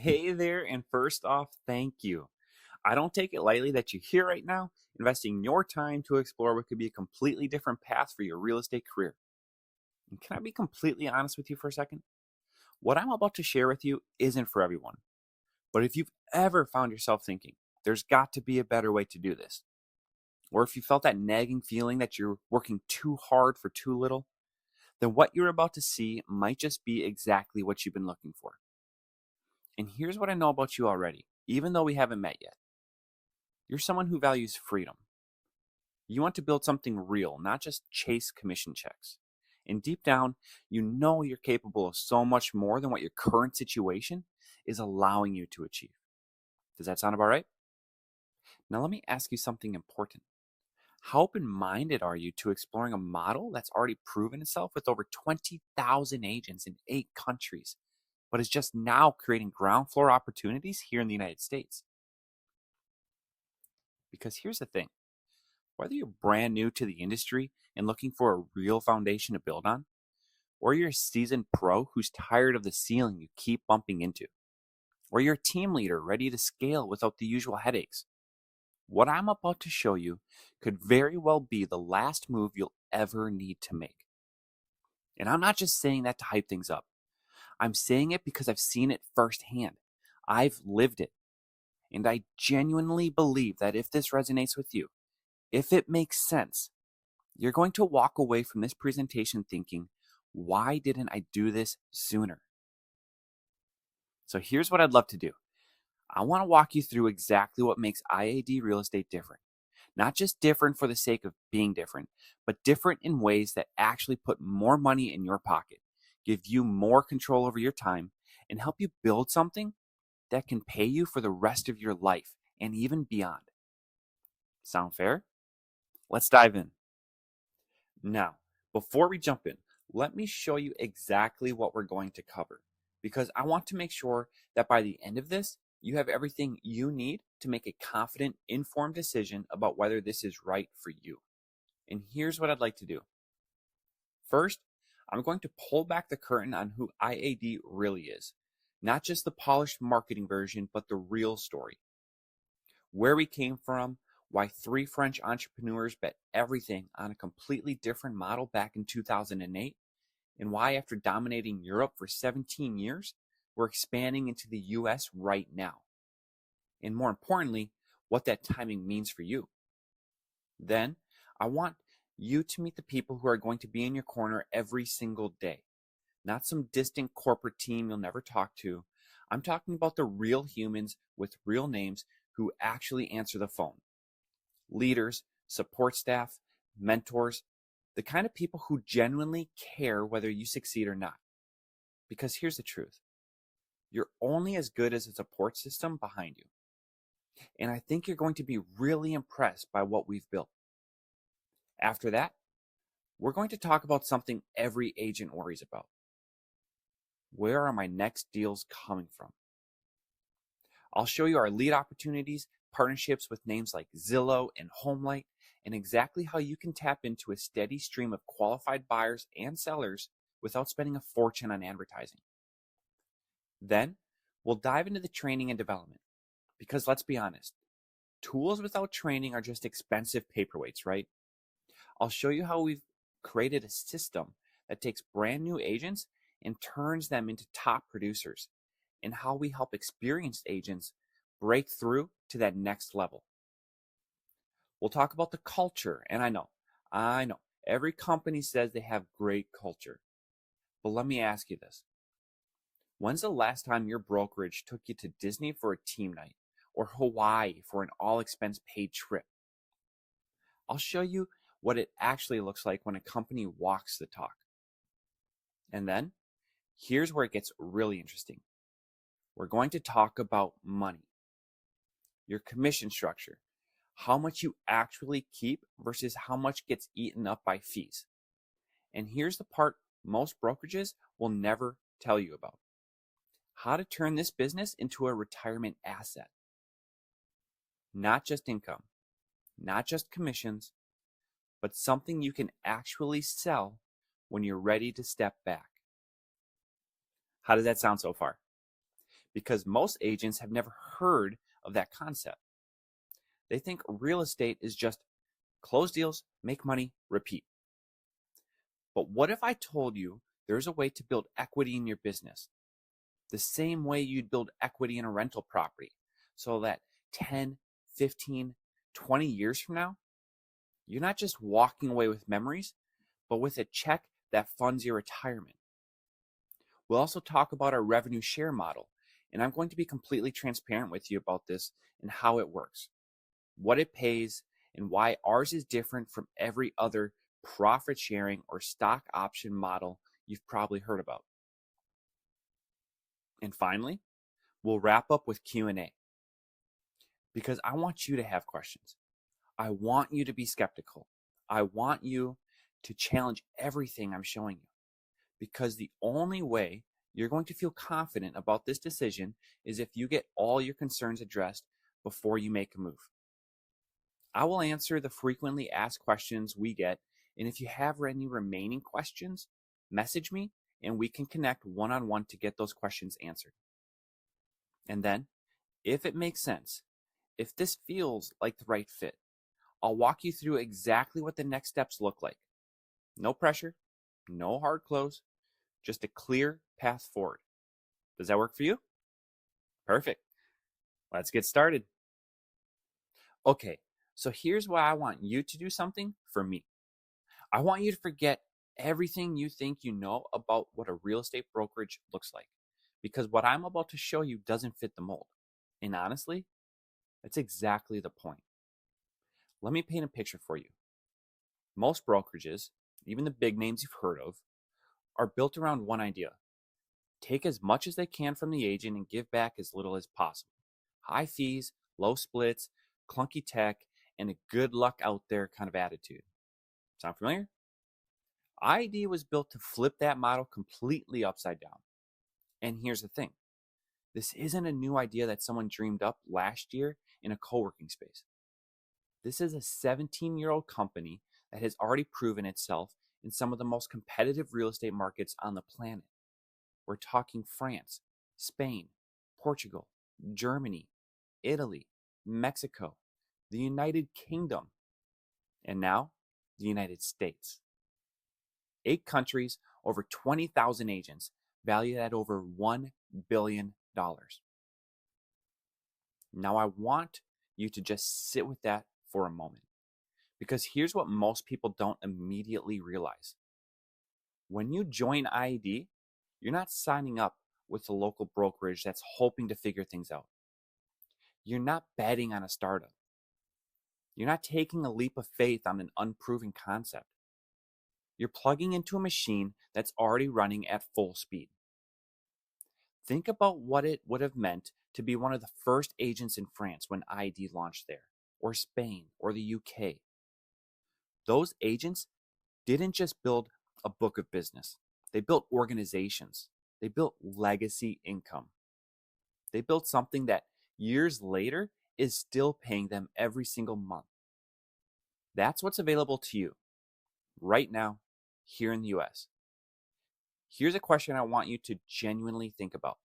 Hey there, and first off, thank you. I don't take it lightly that you're here right now, investing your time to explore what could be a completely different path for your real estate career. And can I be completely honest with you for a second? What I'm about to share with you isn't for everyone. But if you've ever found yourself thinking, there's got to be a better way to do this, or if you felt that nagging feeling that you're working too hard for too little, then what you're about to see might just be exactly what you've been looking for. And here's what I know about you already, even though we haven't met yet. You're someone who values freedom. You want to build something real, not just chase commission checks. And deep down, you know you're capable of so much more than what your current situation is allowing you to achieve. Does that sound about right? Now let me ask you something important. How open-minded are you to exploring a model that's already proven itself with over 20,000 agents in 8 countries, but is just now creating ground floor opportunities here in the United States? Because here's the thing, whether you're brand new to the industry and looking for a real foundation to build on, or you're a seasoned pro who's tired of the ceiling you keep bumping into, or you're a team leader ready to scale without the usual headaches, what I'm about to show you could very well be the last move you'll ever need to make. And I'm not just saying that to hype things up. I'm saying it because I've seen it firsthand. I've lived it. And I genuinely believe that if this resonates with you, if it makes sense, you're going to walk away from this presentation thinking, why didn't I do this sooner? So here's what I'd love to do. I want to walk you through exactly what makes IAD real estate different. Not just different for the sake of being different, but different in ways that actually put more money in your pocket, give you more control over your time, and help you build something that can pay you for the rest of your life and even beyond. Sound fair? Let's dive in. Now, before we jump in, let me show you exactly what we're going to cover, because I want to make sure that by the end of this, you have everything you need to make a confident, informed decision about whether this is right for you. And here's what I'd like to do. First, I'm going to pull back the curtain on who IAD really is. Not just the polished marketing version, but the real story. Where we came from, why 3 French entrepreneurs bet everything on a completely different model back in 2008, and why after dominating Europe for 17 years, we're expanding into the US right now. And more importantly, what that timing means for you. Then, I want you to meet the people who are going to be in your corner every single day. Not some distant corporate team you'll never talk to. I'm talking about the real humans with real names who actually answer the phone. Leaders, support staff, mentors, the kind of people who genuinely care whether you succeed or not. Because here's the truth. You're only as good as a support system behind you. And I think you're going to be really impressed by what we've built. After that, we're going to talk about something every agent worries about. Where are my next deals coming from? I'll show you our lead opportunities, partnerships with names like Zillow and HomeLight, and exactly how you can tap into a steady stream of qualified buyers and sellers without spending a fortune on advertising. Then, we'll dive into the training and development. Because let's be honest, tools without training are just expensive paperweights, right? I'll show you how we've created a system that takes brand new agents and turns them into top producers, and how we help experienced agents break through to that next level. We'll talk about the culture, and I know, every company says they have great culture. But let me ask you this. When's the last time your brokerage took you to Disney for a team night, or Hawaii for an all-expense-paid trip? I'll show you what it actually looks like when a company walks the talk. And then, here's where it gets really interesting. We're going to talk about money, your commission structure, how much you actually keep versus how much gets eaten up by fees. And here's the part most brokerages will never tell you about. How to turn this business into a retirement asset. Not just income, not just commissions, but something you can actually sell when you're ready to step back. How does that sound so far? because most agents have never heard of that concept. They think real estate is just close deals, make money, repeat. But what if I told you there's a way to build equity in your business, the same way you'd build equity in a rental property, so that 10, 15, 20 years from now, you're not just walking away with memories, but with a check that funds your retirement. We'll also talk about our revenue share model, and I'm going to be completely transparent with you about this and how it works, what it pays, and why ours is different from every other profit sharing or stock option model you've probably heard about. And finally, we'll wrap up with Q&A, because I want you to have questions. I want you to be skeptical. I want you to challenge everything I'm showing you, because the only way you're going to feel confident about this decision is if you get all your concerns addressed before you make a move. I will answer the frequently asked questions we get, and if you have any remaining questions, message me and we can connect one-on-one to get those questions answered. And then, if it makes sense, if this feels like the right fit, I'll walk you through exactly what the next steps look like. No pressure, no hard close, just a clear path forward. Does that work for you? Perfect. Let's get started. Okay, so here's why I want you to do something for me. I want you to forget everything you think you know about what a real estate brokerage looks like, because what I'm about to show you doesn't fit the mold. And honestly, that's exactly the point. Let me paint a picture for you. Most brokerages, even the big names you've heard of, are built around one idea: take as much as they can from the agent and give back as little as possible. High fees, low splits, clunky tech, and a good luck out there kind of attitude. Sound familiar? ID was built to flip that model completely upside down. And here's the thing. This isn't a new idea that someone dreamed up last year in a co-working space. This is a 17-year-old company that has already proven itself in some of the most competitive real estate markets on the planet. We're talking France, Spain, Portugal, Germany, Italy, Mexico, the United Kingdom, and now the United States. 8 countries, over 20,000 agents, valued at over $1 billion. Now I want you to just sit with that for a moment, because here's what most people don't immediately realize. When you join IED, you're not signing up with a local brokerage that's hoping to figure things out. You're not betting on a startup. You're not taking a leap of faith on an unproven concept. You're plugging into a machine that's already running at full speed. Think about what it would have meant to be one of the first agents in France when ID launched there, or Spain, or the UK. Those agents didn't just build a book of business. They built organizations. They built legacy income. They built something that years later is still paying them every single month. That's what's available to you right now here in the US. Here's a question I want you to genuinely think about.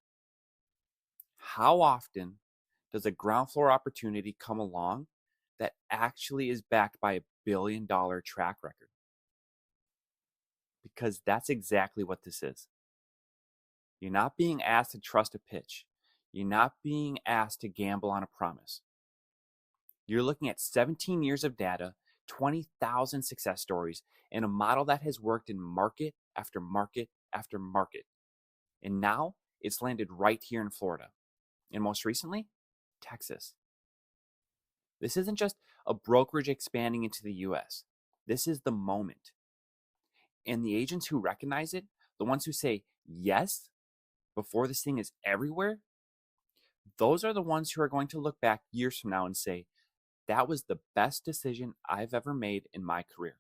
How often does a ground floor opportunity come along that actually is backed by $1 billion track record? Because that's exactly what this is. You're not being asked to trust a pitch. You're not being asked to gamble on a promise. You're looking at 17 years of data, 20,000 success stories, and a model that has worked in market after market after market. And now it's landed right here in Florida. And most recently, Texas. This isn't just a brokerage expanding into the US. This is the moment. And the agents who recognize it, the ones who say yes before this thing is everywhere, those are the ones who are going to look back years from now and say, that was the best decision I've ever made in my career.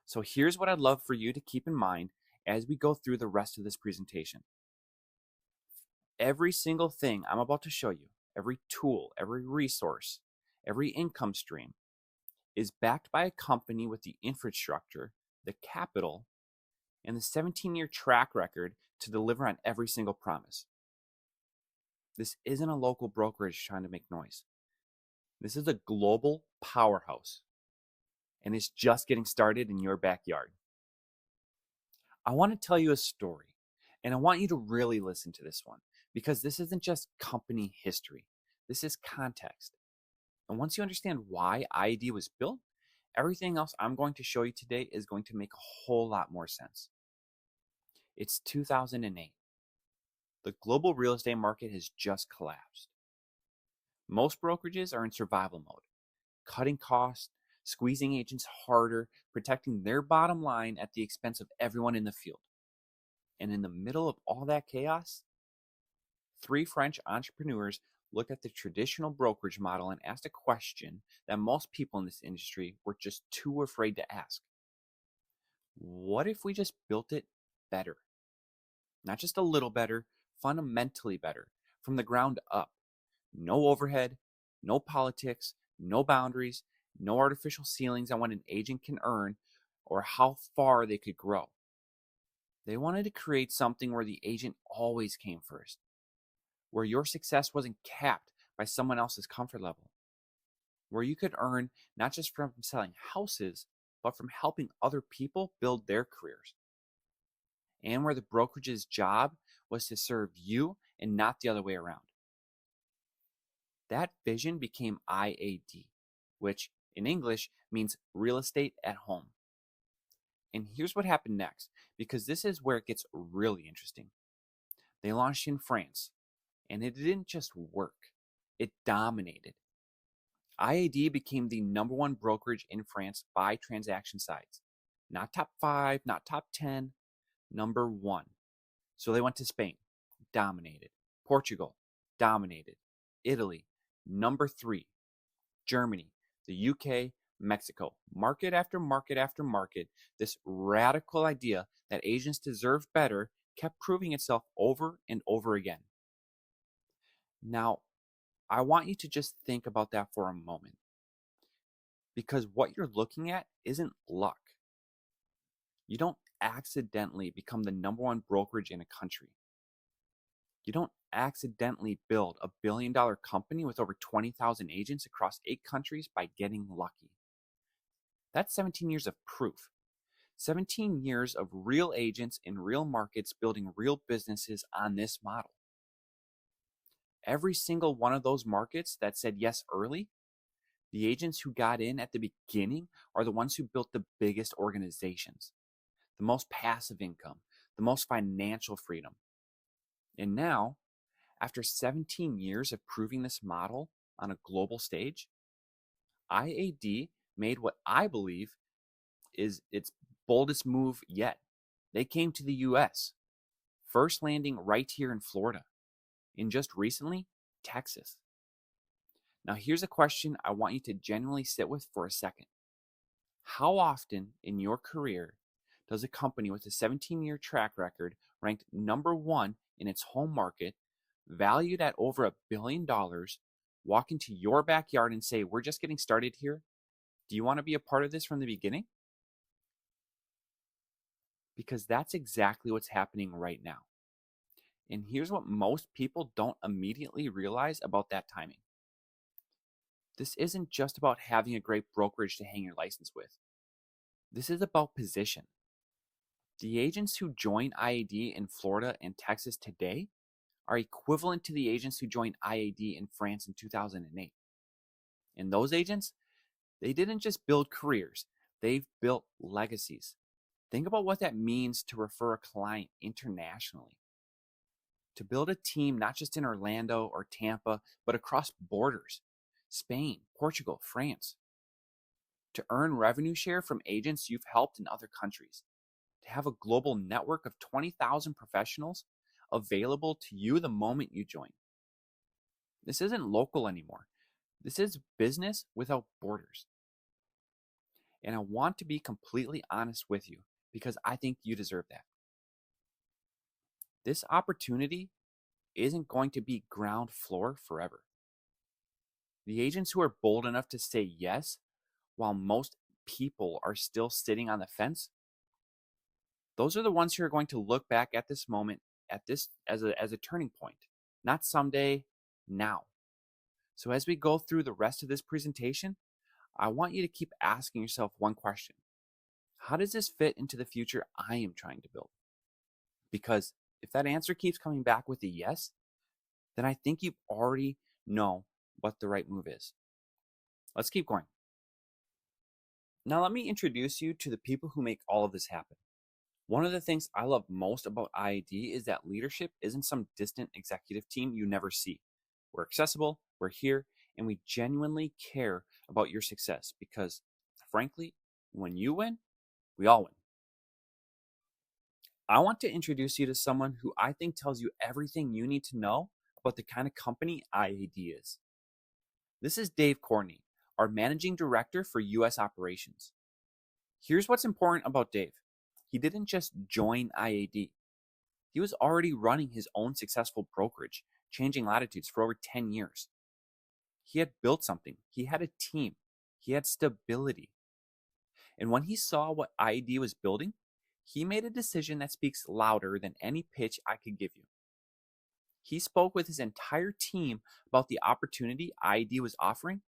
So here's what I'd love for you to keep in mind as we go through the rest of this presentation. Every single thing I'm about to show you, every tool, every resource, every income stream is backed by a company with the infrastructure, the capital, and the 17-year track record to deliver on every single promise. This isn't a local brokerage trying to make noise. This is a global powerhouse, and it's just getting started in your backyard. I want to tell you a story, and I want you to really listen to this one, because this isn't just company history. This is context. And once you understand why IAD was built, everything else I'm going to show you today is going to make a whole lot more sense. It's 2008. The global real estate market has just collapsed. Most brokerages are in survival mode, cutting costs, squeezing agents harder, protecting their bottom line at the expense of everyone in the field. And in the middle of all that chaos, 3 French entrepreneurs looked at the traditional brokerage model and asked a question that most people in this industry were just too afraid to ask. What if we just built it better? Not just a little better, fundamentally better, from the ground up. No overhead, no politics, no boundaries, no artificial ceilings on what an agent can earn or how far they could grow. They wanted to create something where the agent always came first, where your success wasn't capped by someone else's comfort level, where you could earn not just from selling houses, but from helping other people build their careers, and where the brokerage's job was to serve you and not the other way around. That vision became IAD, which in English means real estate at home. And here's what happened next, because this is where it gets really interesting. They launched in France, and it didn't just work, it dominated. IAD became the #1 brokerage in France by transaction size. Not top 5, not top 10, #1. So they went to Spain, dominated. Portugal, dominated. Italy, #3. Germany, the UK, Mexico. Market after market after market, this radical idea that agents deserve better kept proving itself over and over again. Now, I want you to just think about that for a moment, because what you're looking at isn't luck. You don't accidentally become the #1 brokerage in a country. You don't accidentally build a billion-dollar company with over 20,000 agents across 8 countries by getting lucky. That's 17 years of proof. 17 years of real agents in real markets building real businesses on this model. Every single one of those markets that said yes early, the agents who got in at the beginning are the ones who built the biggest organizations, the most passive income, the most financial freedom. And now, after 17 years of proving this model on a global stage, IAD made what I believe is its boldest move yet. They came to the US, first landing right here in Florida, and just recently, Texas. Now here's a question I want you to genuinely sit with for a second. How often in your career does a company with a 17-year track record, ranked #1 in its home market, valued at over $1 billion, walk into your backyard and say, "We're just getting started here. Do you want to be a part of this from the beginning?" Because that's exactly what's happening right now. And here's what most people don't immediately realize about that timing. This isn't just about having a great brokerage to hang your license with. This is about position. The agents who join IAD in Florida and Texas today are equivalent to the agents who joined IAD in France in 2008. And those agents, they didn't just build careers, they've built legacies. Think about what that means to refer a client internationally. To build a team not just in Orlando or Tampa, but across borders, Spain, Portugal, France. To earn revenue share from agents you've helped in other countries. To have a global network of 20,000 professionals available to you the moment you join. This isn't local anymore. This is business without borders. And I want to be completely honest with you, because I think you deserve that. This opportunity isn't going to be ground floor forever. The agents who are bold enough to say yes, while most people are still sitting on the fence, those are the ones who are going to look back at this moment as a turning point. Not someday, now. So as we go through the rest of this presentation, I want you to keep asking yourself one question. How does this fit into the future I am trying to build? Because if that answer keeps coming back with a yes, then I think you already know what the right move is. Let's keep going. Now let me introduce you to the people who make all of this happen. One of the things I love most about IAD is that leadership isn't some distant executive team you never see. We're accessible, we're here, and we genuinely care about your success because, frankly, when you win, we all win. I want to introduce you to someone who I think tells you everything you need to know about the kind of company IAD is. This is Dave Courtney, our Managing Director for U.S. Operations. Here's what's important about Dave. He didn't just join IAD. He was already running his own successful brokerage, changing latitudes for over 10 years. He had built something. He had a team. He had stability. And when he saw what IAD was building, he made a decision that speaks louder than any pitch I could give you. He spoke with his entire team about the opportunity IAD was offering,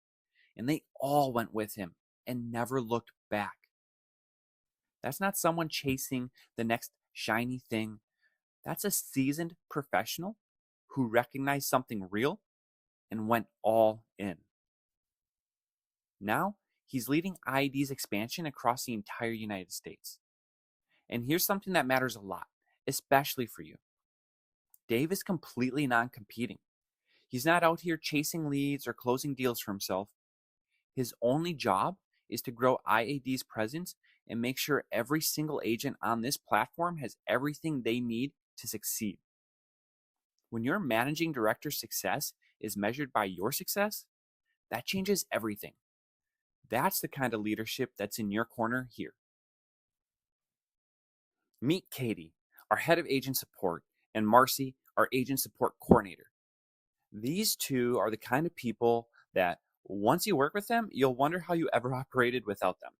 and they all went with him and never looked back. That's not someone chasing the next shiny thing. That's a seasoned professional who recognized something real and went all in. Now, he's leading IAD's expansion across the entire United States. And here's something that matters a lot, especially for you. Dave is completely non-competing. He's not out here chasing leads or closing deals for himself. His only job is to grow IAD's presence and make sure every single agent on this platform has everything they need to succeed. When your managing director's success is measured by your success, that changes everything. That's the kind of leadership that's in your corner here. Meet Katie, our head of agent support, and Marcy, our agent support coordinator. These two are the kind of people that once you work with them, you'll wonder how you ever operated without them.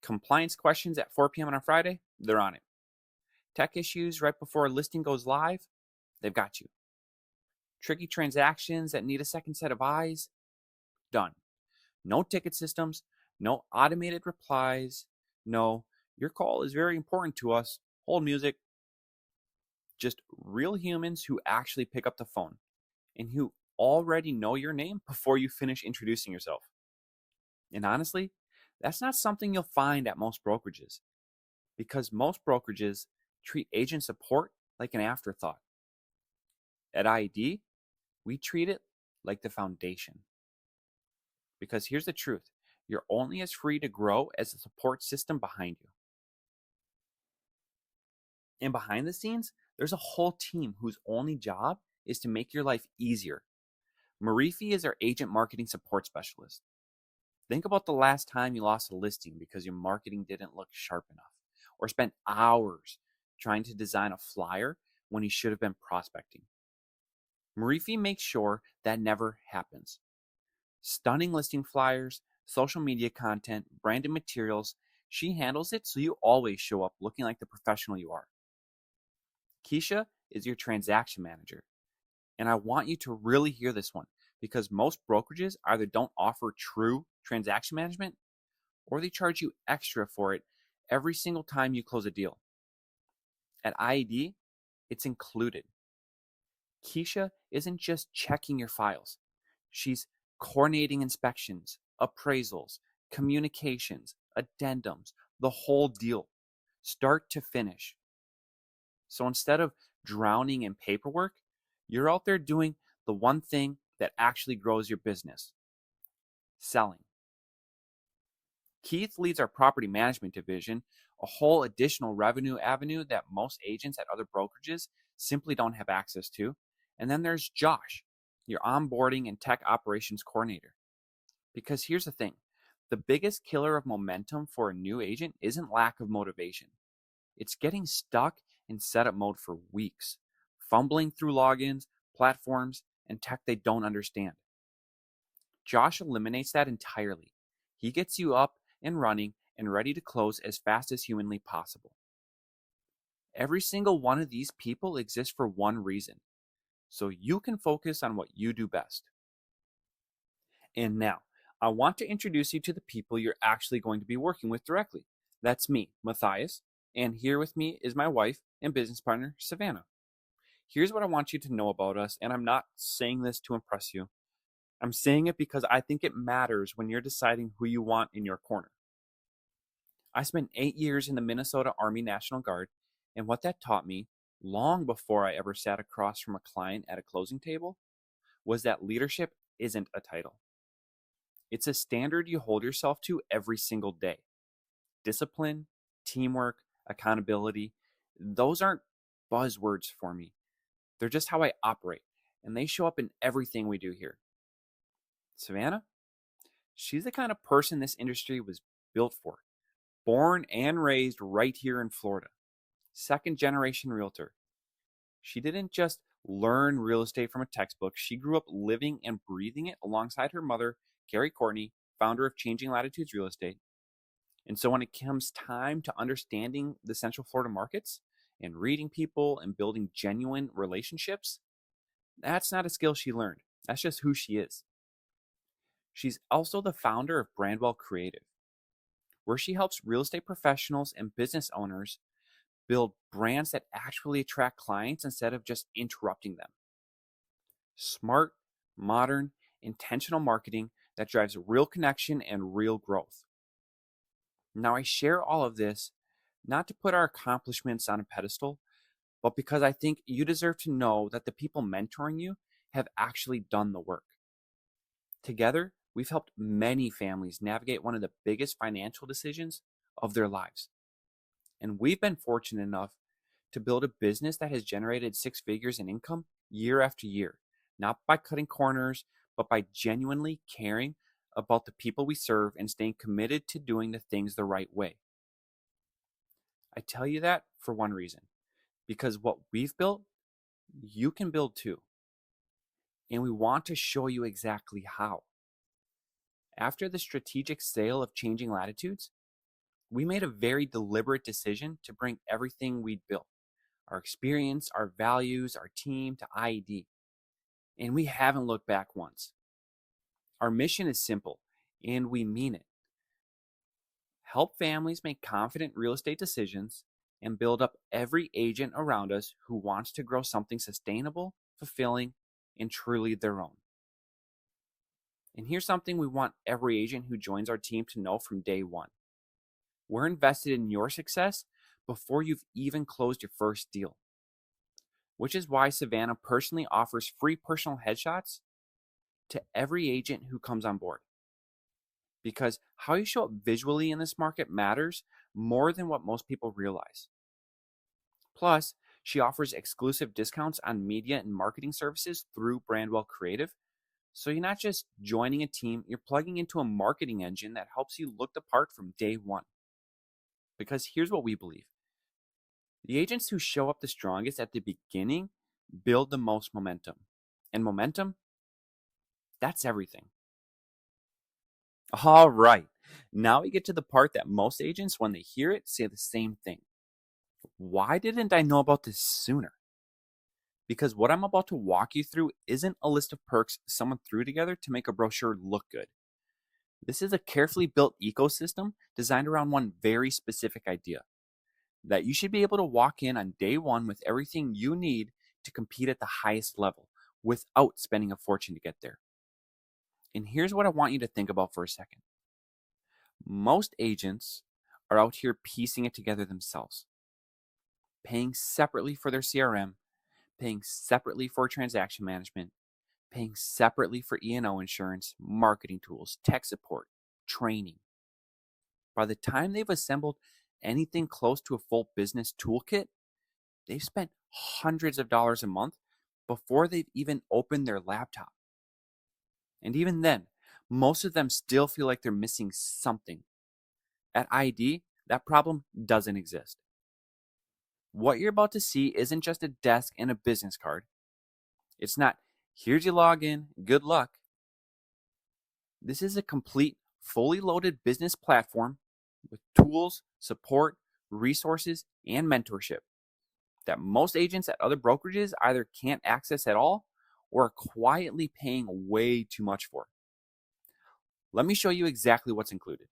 Compliance questions at 4 p.m. on a Friday, they're on it. Tech issues right before a listing goes live, they've got you. Tricky transactions that need a second set of eyes, done. No ticket systems, no automated replies, no, your call is very important to us, hold music. Just real humans who actually pick up the phone and who already know your name before you finish introducing yourself. And honestly, that's not something you'll find at most brokerages, because most brokerages treat agent support like an afterthought. At IAD, we treat it like the foundation. Because here's the truth, you're only as free to grow as the support system behind you. And behind the scenes, there's a whole team whose only job is to make your life easier. 𝗪𝗵𝗲 is our agent marketing support specialist. Think about the last time you lost a listing because your marketing didn't look sharp enough, or spent hours trying to design a flyer when you should have been prospecting. 𝗪𝗵𝗲 makes sure that never happens. Stunning listing flyers, social media content, branded materials, she handles it so you always show up looking like the professional you are. Keisha is your transaction manager. And I want you to really hear this one, because most brokerages either don't offer true transaction management or they charge you extra for it every single time you close a deal. At IAD, it's included. Keisha isn't just checking your files. She's coordinating inspections, appraisals, communications, addendums, the whole deal, start to finish. So instead of drowning in paperwork, you're out there doing the one thing that actually grows your business: selling. Keith leads our property management division, a whole additional revenue avenue that most agents at other brokerages simply don't have access to. And then there's Josh, your onboarding and tech operations coordinator. Because here's the thing, the biggest killer of momentum for a new agent isn't lack of motivation. It's getting stuck in setup mode for weeks, fumbling through logins, platforms, and tech they don't understand. Josh eliminates that entirely. He gets you up and running and ready to close as fast as humanly possible. Every single one of these people exists for one reason: so you can focus on what you do best. And now, I want to introduce you to the people you're actually going to be working with directly. That's me, Matthias, and here with me is my wife and business partner, Savannah. Here's what I want you to know about us, and I'm not saying this to impress you. I'm saying it because I think it matters when you're deciding who you want in your corner. I spent 8 years in the Minnesota Army National Guard, and what that taught me, long before I ever sat across from a client at a closing table, was that leadership isn't a title. It's a standard you hold yourself to every single day. Discipline, teamwork, accountability, those aren't buzzwords for me. They're just how I operate, and they show up in everything we do here. Savannah? She's the kind of person this industry was built for. Born and raised right here in Florida. Second-generation realtor. She didn't just learn real estate from a textbook. She grew up living and breathing it alongside her mother, Carrie Courtney, founder of Changing Latitudes Real Estate. And so when it comes time to understanding the Central Florida markets and reading people and building genuine relationships, that's not a skill she learned. That's just who she is. She's also the founder of 𝗪𝗲𝗿𝗁, where she helps real estate professionals and business owners build brands that actually attract clients instead of just interrupting them. Smart, modern, intentional marketing that drives real connection and real growth. Now, I share all of this not to put our accomplishments on a pedestal, but because I think you deserve to know that the people mentoring you have actually done the work. Together, we've helped many families navigate one of the biggest financial decisions of their lives. And we've been fortunate enough to build a business that has generated 6 figures in income year after year, not by cutting corners, but by genuinely caring about the people we serve and staying committed to doing the things the right way. I tell you that for one reason, because what we've built, you can build too. And we want to show you exactly how. After the strategic sale of Changing Latitudes, we made a very deliberate decision to bring everything we'd built, our experience, our values, our team, to IED. And we haven't looked back once. Our mission is simple, and we mean it. Help families make confident real estate decisions and build up every agent around us who wants to grow something sustainable, fulfilling, and truly their own. And here's something we want every agent who joins our team to know from day one. We're invested in your success before you've even closed your first deal. Which is why Savannah personally offers free personal headshots to every agent who comes on board. Because how you show up visually in this market matters more than what most people realize. Plus, she offers exclusive discounts on media and marketing services through 𝗪𝗲𝗿𝗁. So you're not just joining a team, you're plugging into a marketing engine that helps you look the part from day one. Because here's what we believe. The agents who show up the strongest at the beginning build the most momentum. And momentum, that's everything. All right, now we get to the part that most agents, when they hear it, say the same thing. Why didn't I know about this sooner? Because what I'm about to walk you through isn't a list of perks someone threw together to make a brochure look good. This is a carefully built ecosystem designed around one very specific idea. That you should be able to walk in on day one with everything you need to compete at the highest level without spending a fortune to get there. And here's what I want you to think about for a second. Most agents are out here piecing it together themselves, paying separately for their CRM, paying separately for transaction management, paying separately for E&O insurance, marketing tools, tech support, training. By the time they've assembled anything close to a full business toolkit, they've spent hundreds of dollars a month before they've even opened their laptop. And even then, most of them still feel like they're missing something. At IED, that problem doesn't exist. What you're about to see isn't just a desk and a business card. It's not, here's your login, good luck. This is a complete, fully loaded business platform with tools, support, resources, and mentorship. that most agents at other brokerages either can't access at all or are quietly paying way too much for. Let me show you exactly what's included.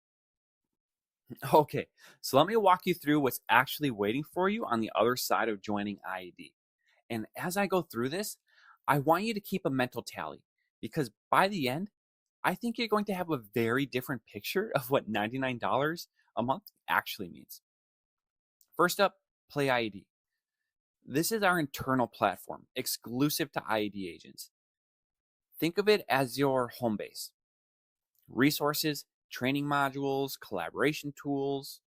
Okay, so let me walk you through what's actually waiting for you on the other side of joining IAD. And as I go through this, I want you to keep a mental tally because by the end, I think you're going to have a very different picture of what $99 a month actually means. First up, Play IAD. This is our internal platform, exclusive to IAD agents. Think of it as your home base. Resources, training modules, collaboration tools,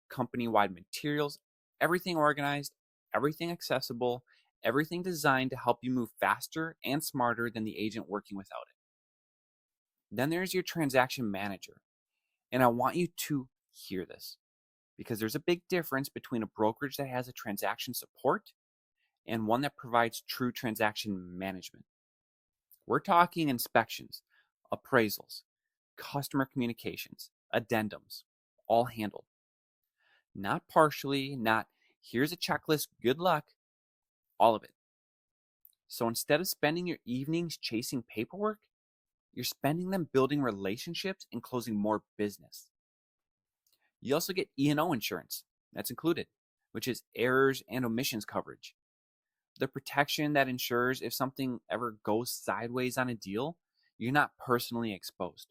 company-wide materials, everything organized, everything accessible, everything designed to help you move faster and smarter than the agent working without it. Then there's your transaction manager. And I want you to hear this because there's a big difference between a brokerage that has a transaction support and one that provides true transaction management. We're talking inspections, appraisals, customer communications, addendums, all handled. Not partially, not here's a checklist, good luck, all of it. So instead of spending your evenings chasing paperwork, you're spending them building relationships and closing more business. You also get E&O insurance, that's included, which is errors and omissions coverage. The protection that ensures if something ever goes sideways on a deal, you're not personally exposed.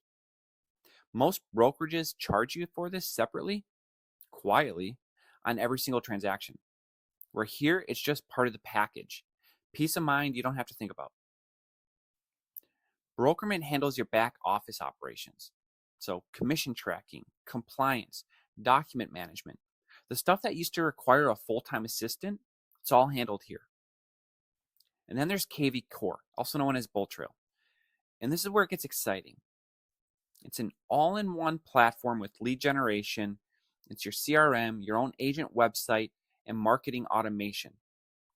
Most brokerages charge you for this separately, quietly, on every single transaction. Where here, it's just part of the package. Peace of mind you don't have to think about. Brokerman handles your back office operations. So commission tracking, compliance, document management. The stuff that used to require a full-time assistant, it's all handled here. And then there's 𝐏𝐫𝐴, also known as Bull Trail. And this is where it gets exciting. It's an all-in-one platform with lead generation. It's your CRM, your own agent website, and marketing automation.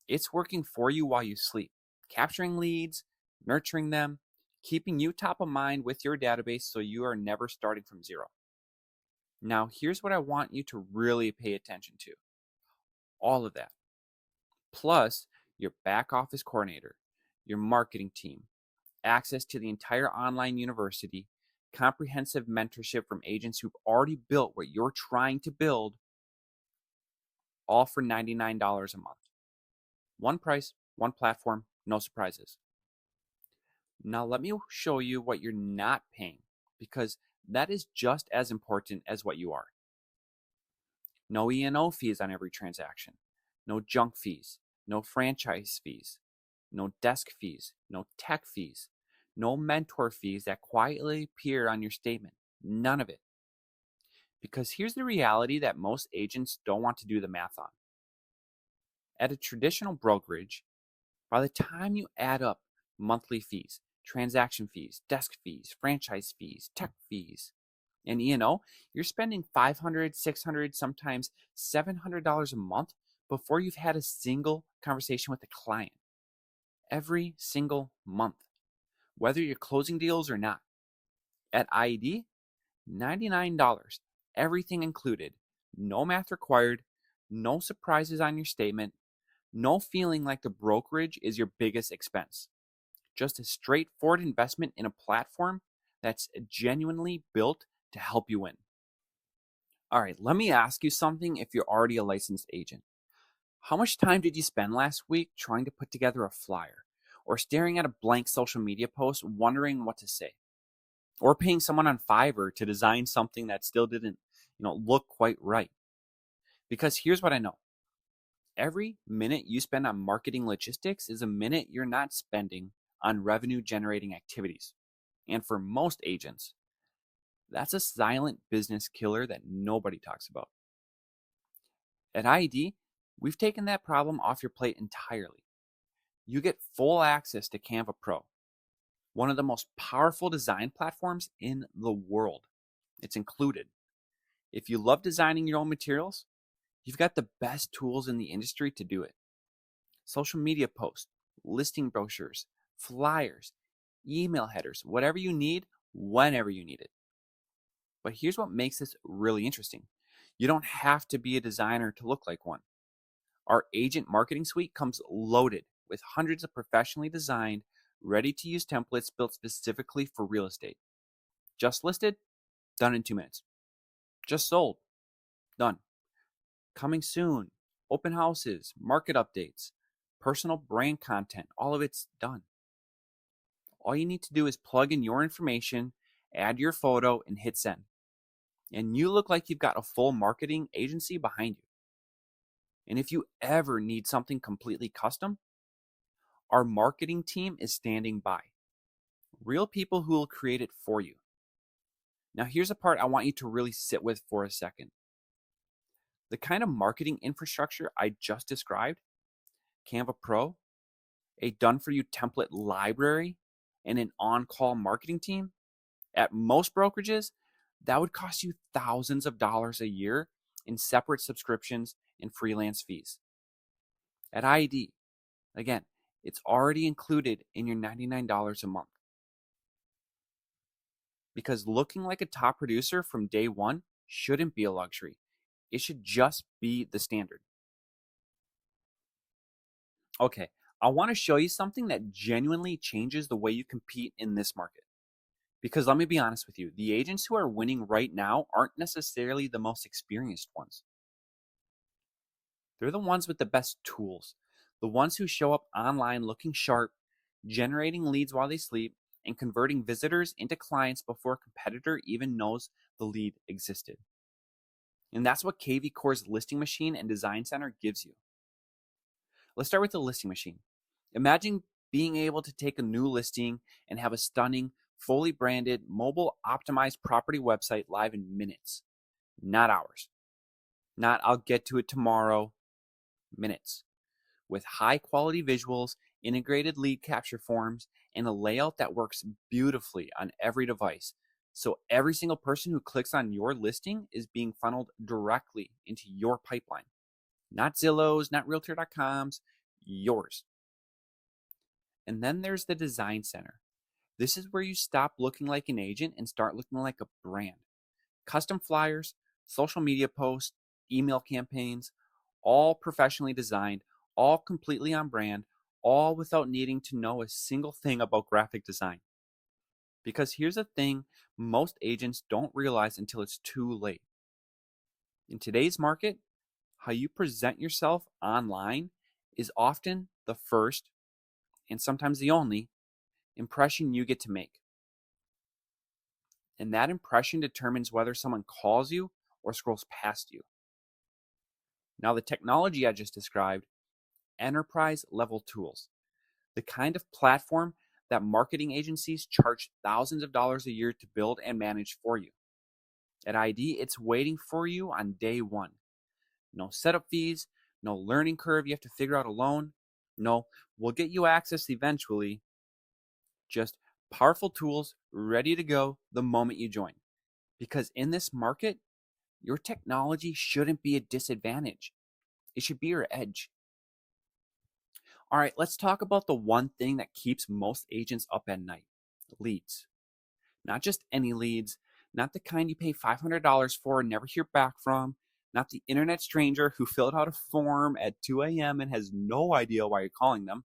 It's working for you while you sleep, capturing leads, nurturing them, keeping you top of mind with your database so you are never starting from zero. Now, here's what I want you to really pay attention to. All of that. Plus, your back office coordinator, your marketing team, access to the entire online university, comprehensive mentorship from agents who've already built what you're trying to build, all for $99 a month. One price, one platform, no surprises. Now let me show you what you're not paying because that is just as important as what you are. No E&O fees on every transaction, no junk fees, no franchise fees, no desk fees, no tech fees, no mentor fees that quietly appear on your statement. None of it. Because here's the reality that most agents don't want to do the math on. At a traditional brokerage, by the time you add up monthly fees, transaction fees, desk fees, franchise fees, tech fees, and E&O, you're spending $500, $600, sometimes $700 a month before you've had a single conversation with the client. Every single month, whether you're closing deals or not. At IAD, $99, everything included, no math required, no surprises on your statement, no feeling like the brokerage is your biggest expense. Just a straightforward investment in a platform that's genuinely built to help you win. All right, let me ask you something if you're already a licensed agent. How much time did you spend last week trying to put together a flyer or staring at a blank social media post wondering what to say? Or paying someone on Fiverr to design something that still didn't, look quite right? Because here's what I know. Every minute you spend on marketing logistics is a minute you're not spending on revenue generating activities. And for most agents, that's a silent business killer that nobody talks about. At IAD, we've taken that problem off your plate entirely. You get full access to Canva Pro, one of the most powerful design platforms in the world. It's included. If you love designing your own materials, you've got the best tools in the industry to do it. Social media posts, listing brochures, flyers, email headers, whatever you need, whenever you need it. But here's what makes this really interesting. You don't have to be a designer to look like one. Our agent marketing suite comes loaded with hundreds of professionally designed, ready-to-use templates built specifically for real estate. Just listed? Done in 2 minutes. Just sold? Done. Coming soon. Open houses, market updates, personal brand content, all of it's done. All you need to do is plug in your information, add your photo, and hit send. And you look like you've got a full marketing agency behind you. And if you ever need something completely custom, our marketing team is standing by. Real people who will create it for you. Now, here's a part I want you to really sit with for a second. The kind of marketing infrastructure I just described, Canva Pro, a done-for-you template library, and an on-call marketing team, at most brokerages, that would cost you thousands of dollars a year in separate subscriptions and freelance fees. At IED, again, it's already included in your $99 a month. Because looking like a top producer from day one shouldn't be a luxury. It should just be the standard. Okay, I want to show you something that genuinely changes the way you compete in this market. Because let me be honest with you, the agents who are winning right now aren't necessarily the most experienced ones. They're the ones with the best tools, the ones who show up online looking sharp, generating leads while they sleep, and converting visitors into clients before a competitor even knows the lead existed. And that's what 𝐏𝐫𝐴's listing machine and design center gives you. Let's start with the listing machine. Imagine being able to take a new listing and have a stunning, fully branded, mobile optimized property website live in minutes, not hours. Not I'll get to it tomorrow, minutes. With high quality visuals, integrated lead capture forms, and a layout that works beautifully on every device. So every single person who clicks on your listing is being funneled directly into your pipeline. Not Zillow's, not Realtor.com's, yours. And then there's the design center. This is where you stop looking like an agent and start looking like a brand. Custom flyers, social media posts, email campaigns, all professionally designed, all completely on brand, all without needing to know a single thing about graphic design. Because here's the thing most agents don't realize until it's too late. In today's market, how you present yourself online is often the first, and sometimes the only, impression you get to make. And that impression determines whether someone calls you or scrolls past you. Now, the technology I just described, enterprise level tools, the kind of platform that marketing agencies charge thousands of dollars a year to build and manage for you. At ID, it's waiting for you on day one. No setup fees, no learning curve you have to figure out alone. No, we'll get you access eventually. Just powerful tools ready to go the moment you join. Because in this market, your technology shouldn't be a disadvantage. It should be your edge. All right, let's talk about the one thing that keeps most agents up at night: leads. Not just any leads, not the kind you pay $500 for and never hear back from, not the internet stranger who filled out a form at 2 a.m. and has no idea why you're calling them.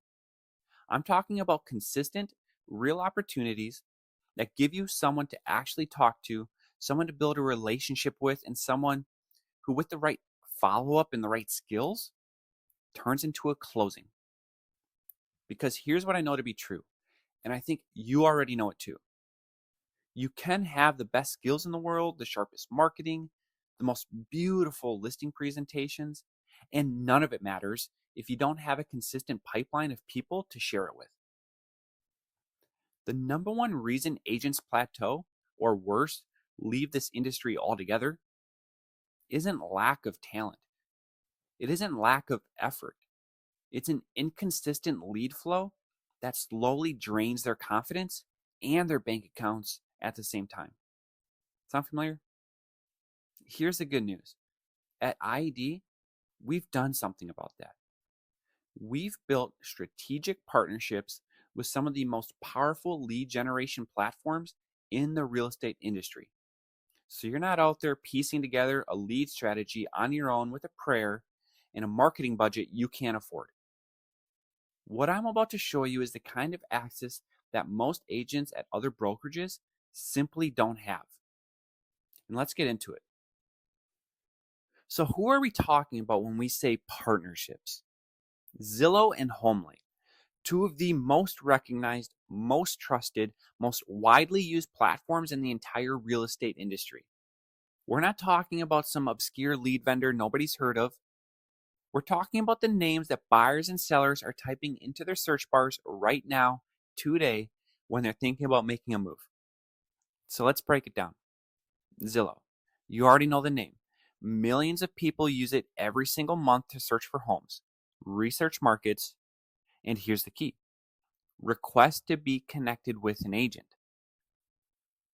I'm talking about consistent, real opportunities that give you someone to actually talk to, someone to build a relationship with, and someone who, with the right follow-up and the right skills, turns into a closing. Because here's what I know to be true, and I think you already know it too. You can have the best skills in the world, the sharpest marketing, the most beautiful listing presentations, and none of it matters if you don't have a consistent pipeline of people to share it with. The number one reason agents plateau, or worse, leave this industry altogether, isn't lack of talent. It isn't lack of effort. It's an inconsistent lead flow that slowly drains their confidence and their bank accounts at the same time. Sound familiar? Here's the good news. At IED, we've done something about that. We've built strategic partnerships with some of the most powerful lead generation platforms in the real estate industry. So you're not out there piecing together a lead strategy on your own with a prayer and a marketing budget you can't afford. What I'm about to show you is the kind of access that most agents at other brokerages simply don't have. And let's get into it. So who are we talking about when we say partnerships? Zillow and 𝗪𝗏, two of the most recognized, most trusted, most widely used platforms in the entire real estate industry. We're not talking about some obscure lead vendor nobody's heard of. We're talking about the names that buyers and sellers are typing into their search bars right now, today, when they're thinking about making a move. So let's break it down. Zillow. You already know the name. Millions of people use it every single month to search for homes, research markets, and here's the key. Request to be connected with an agent.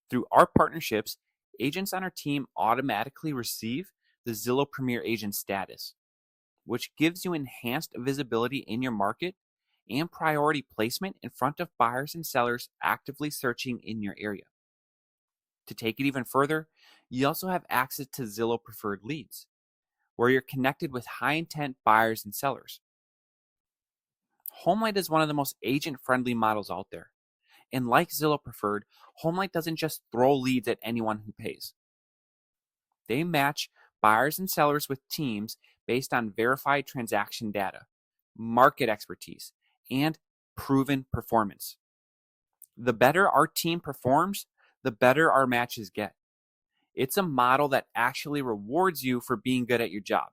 Through our partnerships, agents on our team automatically receive the Zillow Premier Agent status, which gives you enhanced visibility in your market and priority placement in front of buyers and sellers actively searching in your area. To take it even further, you also have access to Zillow Preferred Leads, where you're connected with high-intent buyers and sellers. 𝗪𝗏 is one of the most agent-friendly models out there. And like Zillow Preferred, 𝗪𝗏 doesn't just throw leads at anyone who pays. They match buyers and sellers with teams based on verified transaction data, market expertise, and proven performance. The better our team performs, the better our matches get. It's a model that actually rewards you for being good at your job.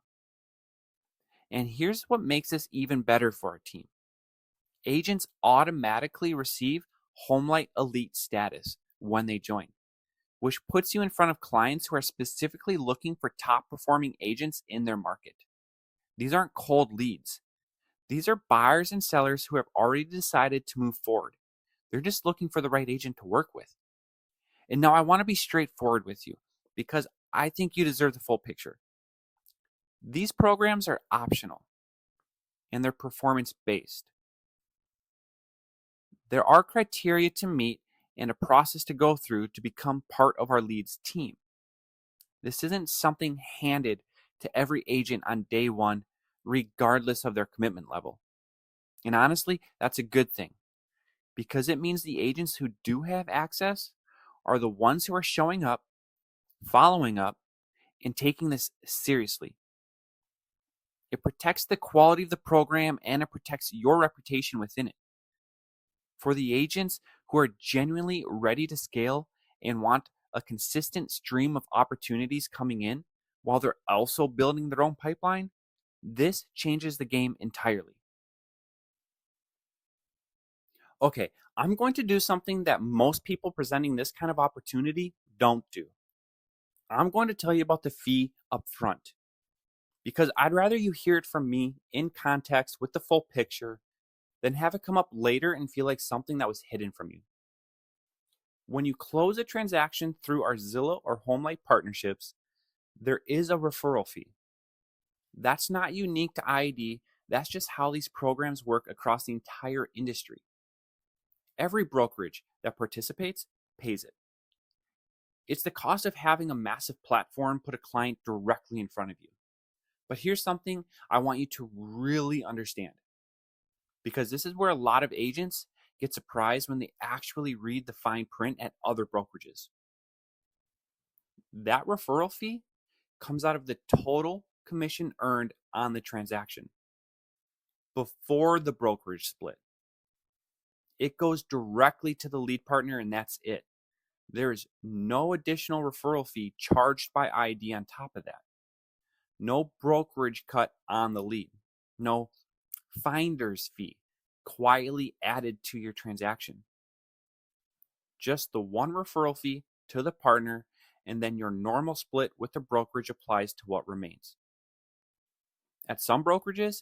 And here's what makes this even better for our team. Agents automatically receive 𝗪𝗏 Elite status when they join, which puts you in front of clients who are specifically looking for top performing agents in their market. These aren't cold leads. These are buyers and sellers who have already decided to move forward. They're just looking for the right agent to work with. And now I want to be straightforward with you because I think you deserve the full picture. These programs are optional and they're performance-based. There are criteria to meet and a process to go through to become part of our leads team. This isn't something handed to every agent on day one, regardless of their commitment level. And honestly, that's a good thing because it means the agents who do have access are the ones who are showing up, following up, and taking this seriously. It protects the quality of the program and it protects your reputation within it. For the agents who are genuinely ready to scale and want a consistent stream of opportunities coming in while they're also building their own pipeline, this changes the game entirely. Okay, I'm going to do something that most people presenting this kind of opportunity don't do. I'm going to tell you about the fee up front because I'd rather you hear it from me in context with the full picture than have it come up later and feel like something that was hidden from you. When you close a transaction through our Zillow or 𝗪𝗏 partnerships, there is a referral fee. That's not unique to IAD. That's just how these programs work across the entire industry. Every brokerage that participates pays it. It's the cost of having a massive platform put a client directly in front of you. But here's something I want you to really understand, because this is where a lot of agents get surprised when they actually read the fine print at other brokerages. That referral fee comes out of the total commission earned on the transaction before the brokerage split. It goes directly to the lead partner and that's it. There is no additional referral fee charged by IAD on top of that. No brokerage cut on the lead. No finder's fee quietly added to your transaction. Just the one referral fee to the partner, and then your normal split with the brokerage applies to what remains. At some brokerages,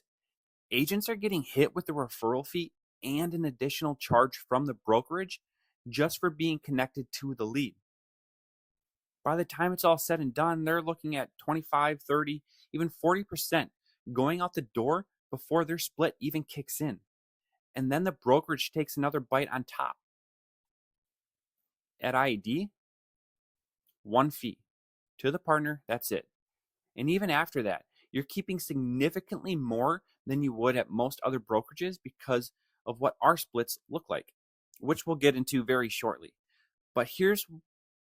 agents are getting hit with the referral fee and an additional charge from the brokerage just for being connected to the lead. By the time it's all said and done, they're looking at 25, 30, even 40% going out the door before their split even kicks in. And then the brokerage takes another bite on top. At IAD, one fee to the partner, that's it. And even after that, You're keeping significantly more than you would at most other brokerages because of what our splits look like, which we'll get into very shortly. But here's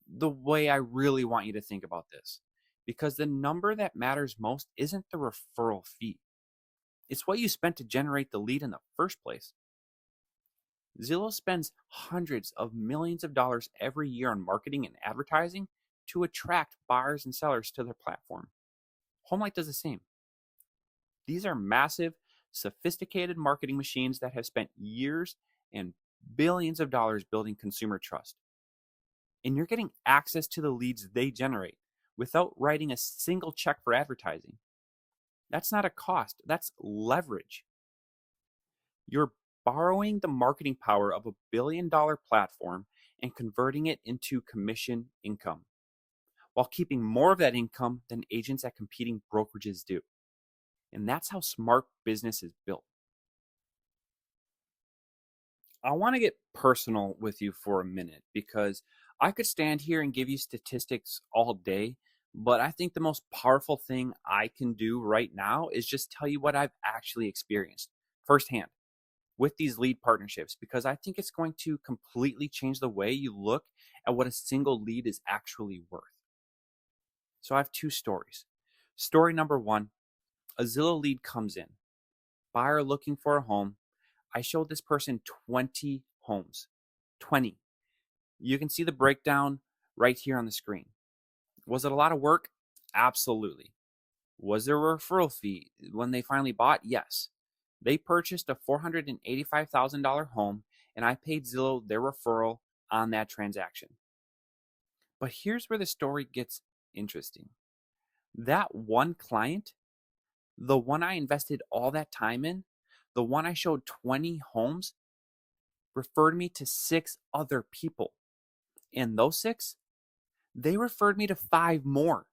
the way I really want you to think about this, because the number that matters most isn't the referral fee. It's what you spent to generate the lead in the first place. Zillow spends hundreds of millions of dollars every year on marketing and advertising to attract buyers and sellers to their platform. HomeLight does the same. These are massive, sophisticated marketing machines that have spent years and billions of dollars building consumer trust. And you're getting access to the leads they generate without writing a single check for advertising. That's not a cost, that's leverage. You're borrowing the marketing power of a billion-dollar platform and converting it into commission income, while keeping more of that income than agents at competing brokerages do. And that's how smart business is built. I want to get personal with you for a minute, because I could stand here and give you statistics all day, but I think the most powerful thing I can do right now is just tell you what I've actually experienced firsthand with these lead partnerships, because I think it's going to completely change the way you look at what a single lead is actually worth. So I have two stories. Story number one, a Zillow lead comes in. Buyer looking for a home. I showed this person 20 homes. 20. You can see the breakdown right here on the screen. Was it a lot of work? Absolutely. Was there a referral fee when they finally bought? Yes. They purchased a $485,000 home, and I paid Zillow their referral on that transaction. But here's where the story gets interesting. That one client, the one I invested all that time in, the one I showed 20 homes, referred me to 6 other people. And those 6, they referred me to 5 more.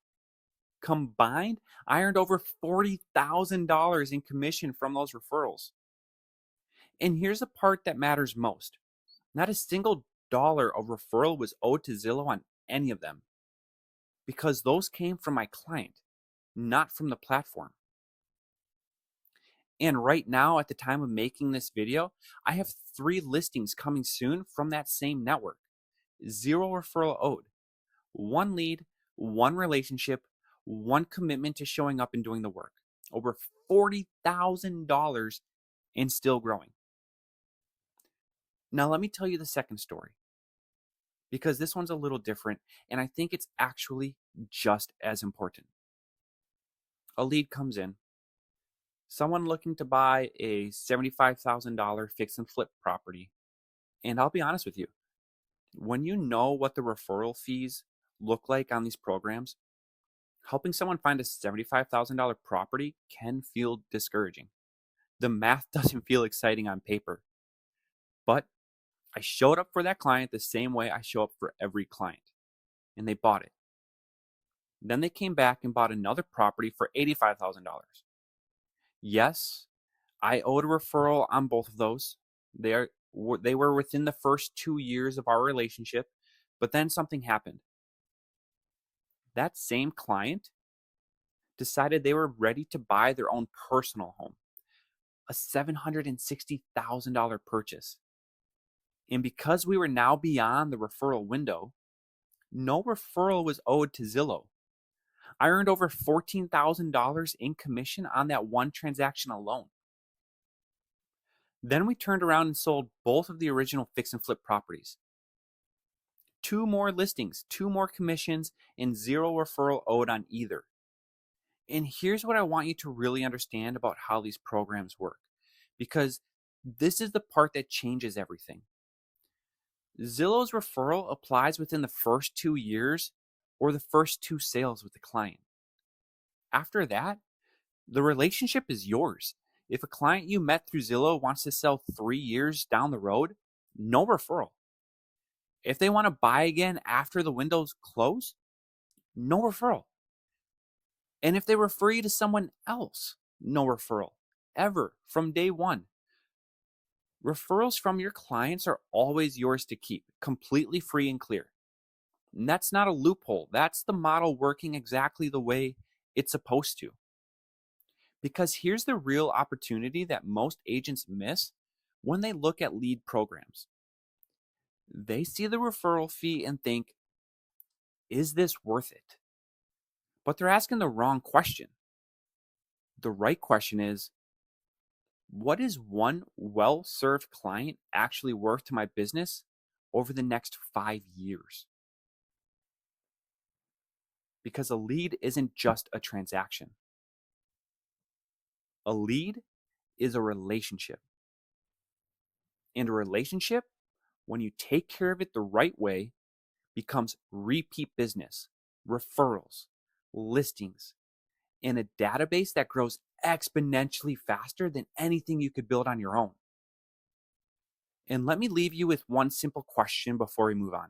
Combined, I earned over $40,000 in commission from those referrals. And here's the part that matters most. Not a single dollar of referral was owed to Zillow on any of them, because those came from my client, not from the platform. And right now, at the time of making this video, I have 3 listings coming soon from that same network. 0 referral owed. 1 lead, 1 relationship, 1 commitment to showing up and doing the work. Over $40,000 and still growing. Now let me tell you the second story, because this one's a little different, and I think it's actually just as important. A lead comes in. Someone looking to buy a $75,000 fix and flip property. And I'll be honest with you, when you know what the referral fees look like on these programs, helping someone find a $75,000 property can feel discouraging. The math doesn't feel exciting on paper. But I showed up for that client the same way I show up for every client, and they bought it. Then they came back and bought another property for $85,000. Yes, I owed a referral on both of those. They were within the first 2 years of our relationship, but then something happened. That same client decided they were ready to buy their own personal home, a $760,000 purchase. And because we were now beyond the referral window, no referral was owed to Zillow. I earned over $14,000 in commission on that one transaction alone. Then we turned around and sold both of the original fix and flip properties. 2 more listings, 2 more commissions, and 0 referral owed on either. And here's what I want you to really understand about how these programs work, because this is the part that changes everything. Zillow's referral applies within the first 2 years or the first 2 sales with the client. After that, the relationship is yours. If a client you met through Zillow wants to sell 3 years down the road, no referral. If they want to buy again after the windows close, no referral. And if they refer you to someone else, no referral, ever, from day one. Referrals from your clients are always yours to keep, completely free and clear. And that's not a loophole. That's the model working exactly the way it's supposed to. Because here's the real opportunity that most agents miss when they look at lead programs. They see the referral fee and think, is this worth it? But they're asking the wrong question. The right question is, what is one well-served client actually worth to my business over the next 5 years? Because a lead isn't just a transaction. A lead is a relationship. And a relationship, when you take care of it the right way, becomes repeat business, referrals, listings, and a database that grows exponentially faster than anything you could build on your own. And let me leave you with one simple question before we move on.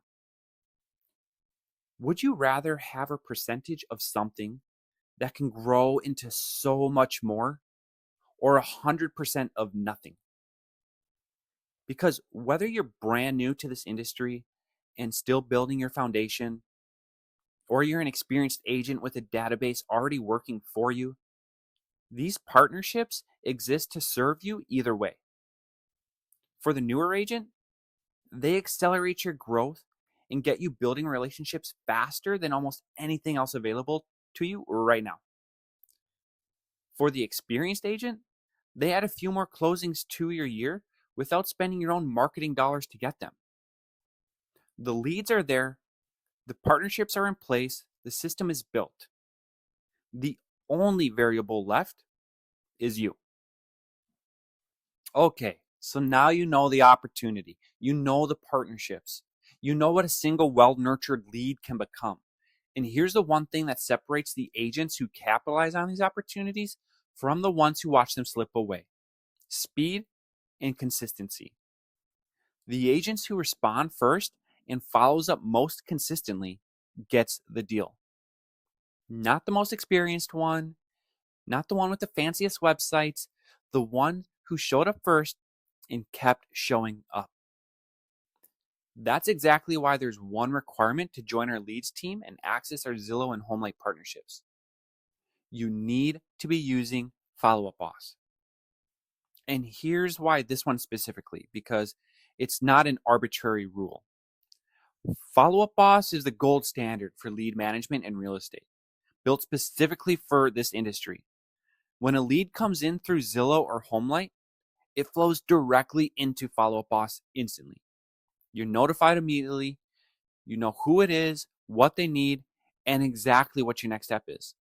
Would you rather have a percentage of something that can grow into so much more, or 100% of nothing? Because whether you're brand new to this industry and still building your foundation, or you're an experienced agent with a database already working for you, these partnerships exist to serve you either way. For the newer agent, they accelerate your growth and get you building relationships faster than almost anything else available to you right now. For the experienced agent, they add a few more closings to your year without spending your own marketing dollars to get them. The leads are there, the partnerships are in place, the system is built. The only variable left is you. Okay, so now you know the opportunity, you know the partnerships, you know what a single well-nurtured lead can become. And here's the one thing that separates the agents who capitalize on these opportunities from the ones who watch them slip away: speed and consistency. The agents who respond first and follows up most consistently gets the deal. Not the most experienced one, not the one with the fanciest websites, the one who showed up first and kept showing up. That's exactly why there's one requirement to join our leads team and access our Zillow and HomeLight partnerships. You need to be using Follow Up Boss. And here's why this one specifically, because it's not an arbitrary rule. Follow Up Boss is the gold standard for lead management and real estate, built specifically for this industry. When a lead comes in through Zillow or HomeLight, it flows directly into Follow Up Boss instantly. You're notified immediately, you know who it is, what they need, and exactly what your next step is.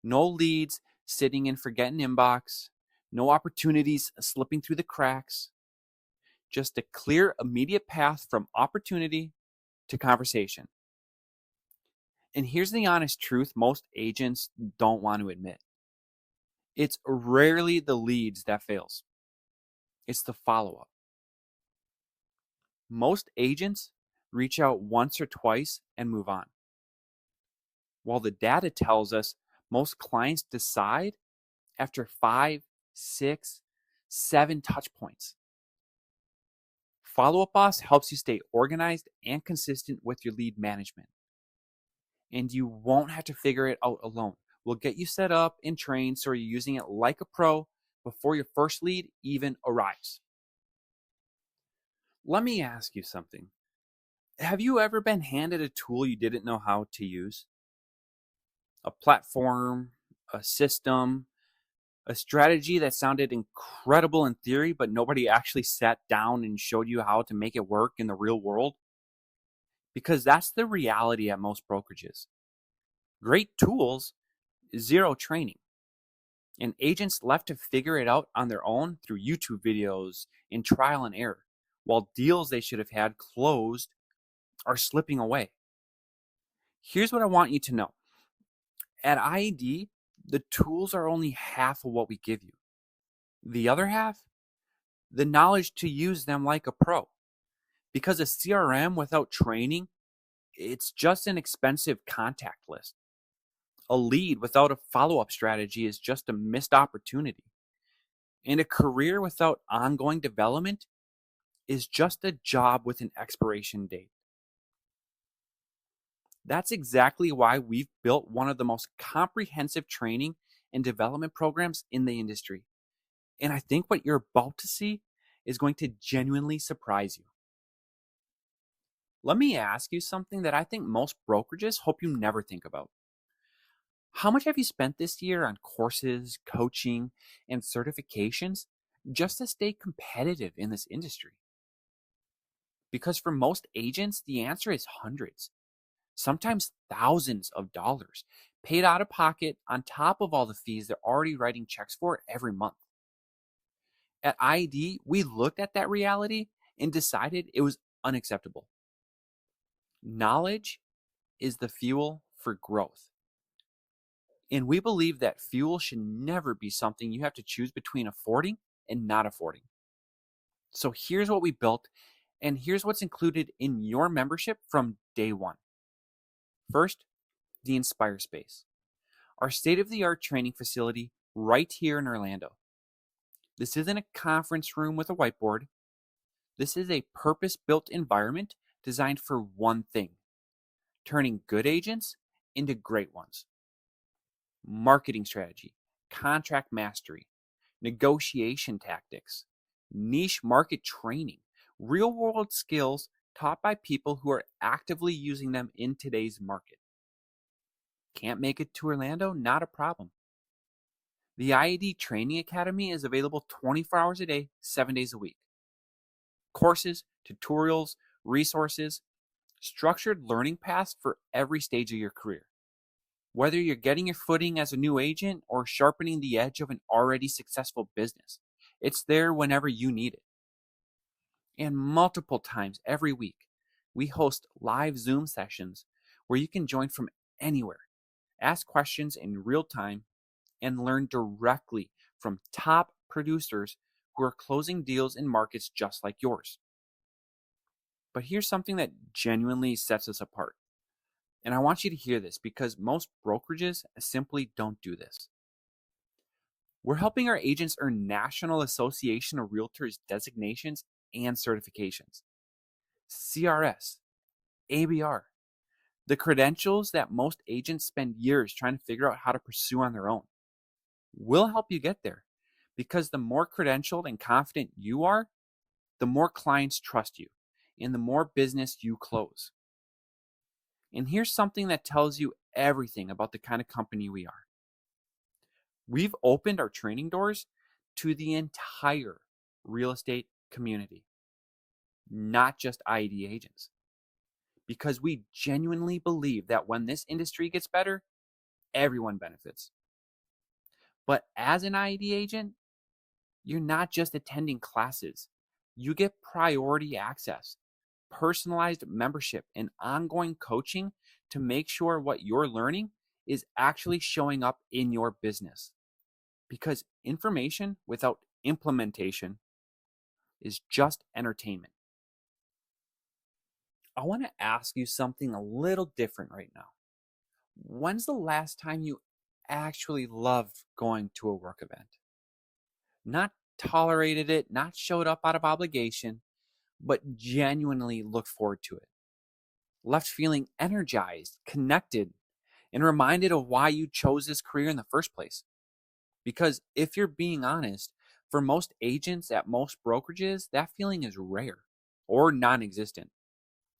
No leads sitting in forgotten inbox, no opportunities slipping through the cracks, just a clear, immediate path from opportunity to conversation. And here's the honest truth most agents don't want to admit. It's rarely the leads that fails. It's the follow-up. Most agents reach out once or twice and move on. While the data tells us most clients decide after 5, 6, 7 touch points. Follow Up Boss helps you stay organized and consistent with your lead management. And you won't have to figure it out alone. We'll get you set up and trained so you're using it like a pro before your first lead even arrives. Let me ask you something. Have you ever been handed a tool you didn't know how to use? A platform, a system, a strategy that sounded incredible in theory, but nobody actually sat down and showed you how to make it work in the real world? Because that's the reality at most brokerages. Great tools, zero training. And agents left to figure it out on their own through YouTube videos and trial and error, while deals they should have had closed are slipping away. Here's what I want you to know. At IED, the tools are only half of what we give you. The other half, the knowledge to use them like a pro. Because a CRM without training, it's just an expensive contact list. A lead without a follow-up strategy is just a missed opportunity. And a career without ongoing development is just a job with an expiration date. That's exactly why we've built one of the most comprehensive training and development programs in the industry. And I think what you're about to see is going to genuinely surprise you. Let me ask you something that I think most brokerages hope you never think about. How much have you spent this year on courses, coaching, and certifications just to stay competitive in this industry? Because for most agents, the answer is hundreds, sometimes thousands of dollars paid out of pocket on top of all the fees they're already writing checks for every month. At ID, we looked at that reality and decided it was unacceptable. Knowledge is the fuel for growth. And we believe that fuel should never be something you have to choose between affording and not affording. So here's what we built, and here's what's included in your membership from day one. First, the Inspire Space, our state-of-the-art training facility right here in Orlando. This isn't a conference room with a whiteboard. This is a purpose-built environment designed for one thing: turning good agents into great ones. Marketing strategy, contract mastery, negotiation tactics, niche market training, real-world skills taught by people who are actively using them in today's market. Can't make it to Orlando? Not a problem. The IAD Training Academy is available 24 hours a day, 7 days a week. Courses, tutorials, resources, structured learning paths for every stage of your career. Whether you're getting your footing as a new agent or sharpening the edge of an already successful business, it's there whenever you need it. And multiple times every week, we host live Zoom sessions where you can join from anywhere, ask questions in real time, and learn directly from top producers who are closing deals in markets just like yours. But here's something that genuinely sets us apart. And I want you to hear this because most brokerages simply don't do this. We're helping our agents earn National Association of Realtors designations and certifications, CRS, ABR, the credentials that most agents spend years trying to figure out how to pursue on their own. We'll help you get there because the more credentialed and confident you are, the more clients trust you and the more business you close. And here's something that tells you everything about the kind of company we are. We've opened our training doors to the entire real estate community, not just IED agents, because we genuinely believe that when this industry gets better, everyone benefits. But as an IED agent, you're not just attending classes. You get priority access, personalized membership, and ongoing coaching to make sure what you're learning is actually showing up in your business. Because information without implementation is just entertainment. I want to ask you something a little different right now. When's the last time you actually loved going to a work event? Not tolerated it, not showed up out of obligation, but genuinely looked forward to it. Left feeling energized, connected, and reminded of why you chose this career in the first place. Because if you're being honest, for most agents at most brokerages, that feeling is rare or non-existent.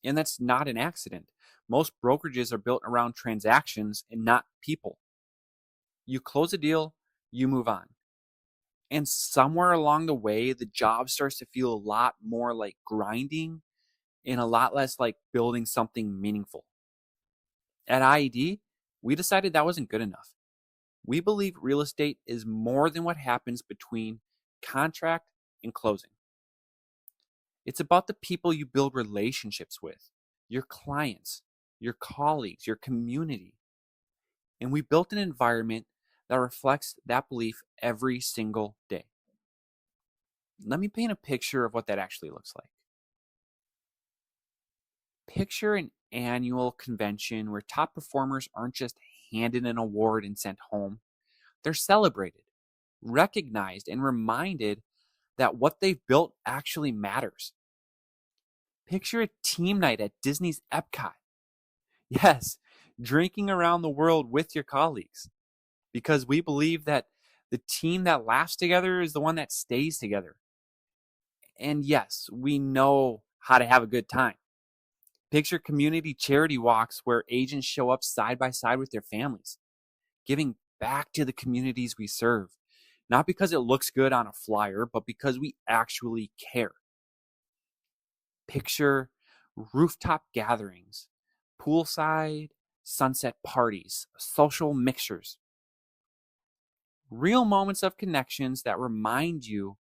And that's not an accident. Most brokerages are built around transactions and not people. You close a deal, you move on. And somewhere along the way, the job starts to feel a lot more like grinding and a lot less like building something meaningful. At IED, we decided that wasn't good enough. We believe real estate is more than what happens between contract and closing. It's about the people you build relationships with, your clients, your colleagues, your community. And we built an environment that reflects that belief every single day. Let me paint a picture of what that actually looks like. Picture an annual convention where top performers aren't just handed an award and sent home. They're celebrated, recognized, and reminded that what they've built actually matters. Picture a team night at Disney's Epcot. Yes, drinking around the world with your colleagues. because we believe that the team that laughs together is the one that stays together. And yes, we know how to have a good time. Picture community charity walks where agents show up side by side with their families, giving back to the communities we serve, not because it looks good on a flyer, but because we actually care. Picture rooftop gatherings, poolside sunset parties, social mixers. Real moments of connections that remind you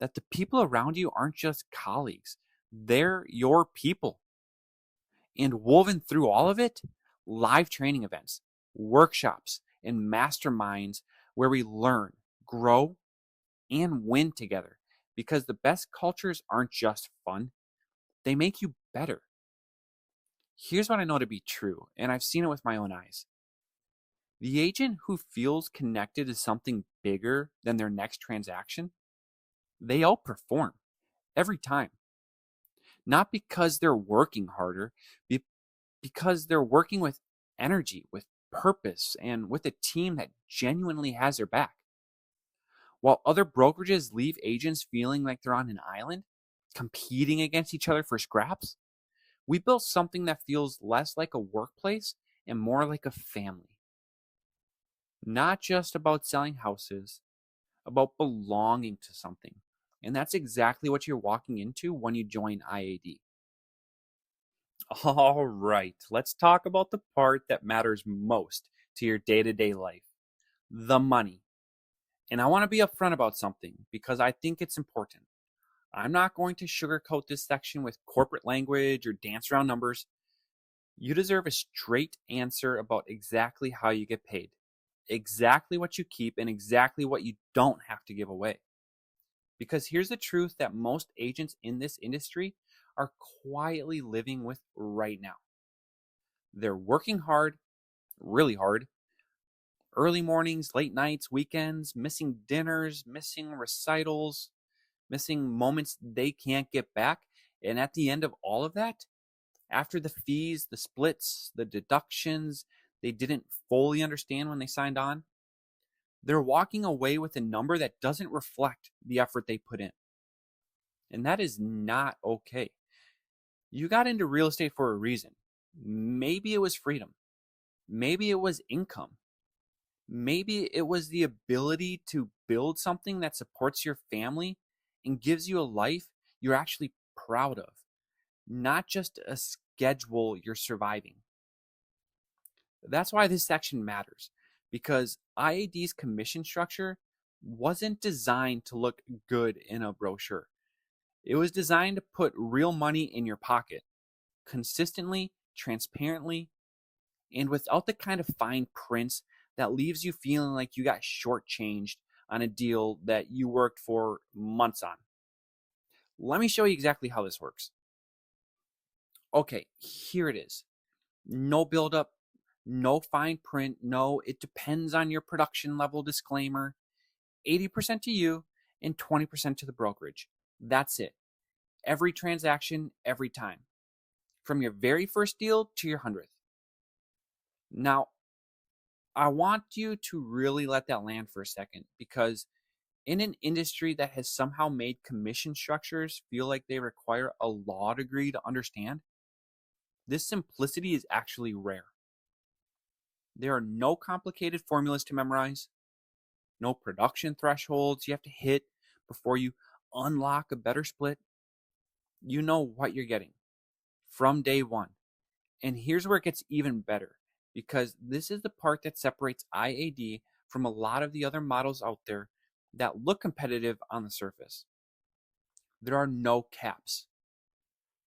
that the people around you aren't just colleagues, they're your people. And woven through all of it, live training events, workshops, and masterminds where we learn, grow, and win together. Because the best cultures aren't just fun, they make you better. Here's what I know to be true, and I've seen it with my own eyes. The agent who feels connected to something bigger than their next transaction, they outperform every time. Not because they're working harder, because they're working with energy, with purpose, and with a team that genuinely has their back. While other brokerages leave agents feeling like they're on an island, competing against each other for scraps, we built something that feels less like a workplace and more like a family. Not just about selling houses, about belonging to something. And that's exactly what you're walking into when you join IAD. All right, let's talk about the part that matters most to your day-to-day life, the money. And I want to be upfront about something because I think it's important. I'm not going to sugarcoat this section with corporate language or dance around numbers. You deserve a straight answer about exactly how you get paid, exactly what you keep, and exactly what you don't have to give away. Because here's the truth that most agents in this industry are quietly living with right now. They're working hard, really hard, early mornings, late nights, weekends, missing dinners, missing recitals, missing moments they can't get back. And at the end of all of that, after the fees, the splits, the deductions they didn't fully understand when they signed on, they're walking away with a number that doesn't reflect the effort they put in. And that is not okay. You got into real estate for a reason. Maybe it was freedom. Maybe it was income. Maybe it was the ability to build something that supports your family and gives you a life you're actually proud of, not just a schedule you're surviving. That's why this section matters, because IAD's commission structure wasn't designed to look good in a brochure. It was designed to put real money in your pocket, consistently, transparently, and without the kind of fine prints that leaves you feeling like you got shortchanged on a deal that you worked for months on. Let me show you exactly how this works. Okay, here it is. No buildup, no fine print, no it depends on your production level disclaimer. 80% to you and 20% to the brokerage. That's it. Every transaction, every time. From your very first deal to your 100th. Now, I want you to really let that land for a second, because in an industry that has somehow made commission structures feel like they require a law degree to understand, this simplicity is actually rare. There are no complicated formulas to memorize, no production thresholds you have to hit before you unlock a better split. You know what you're getting from day one. And here's where it gets even better, because this is the part that separates IAD from a lot of the other models out there that look competitive on the surface. There are no caps.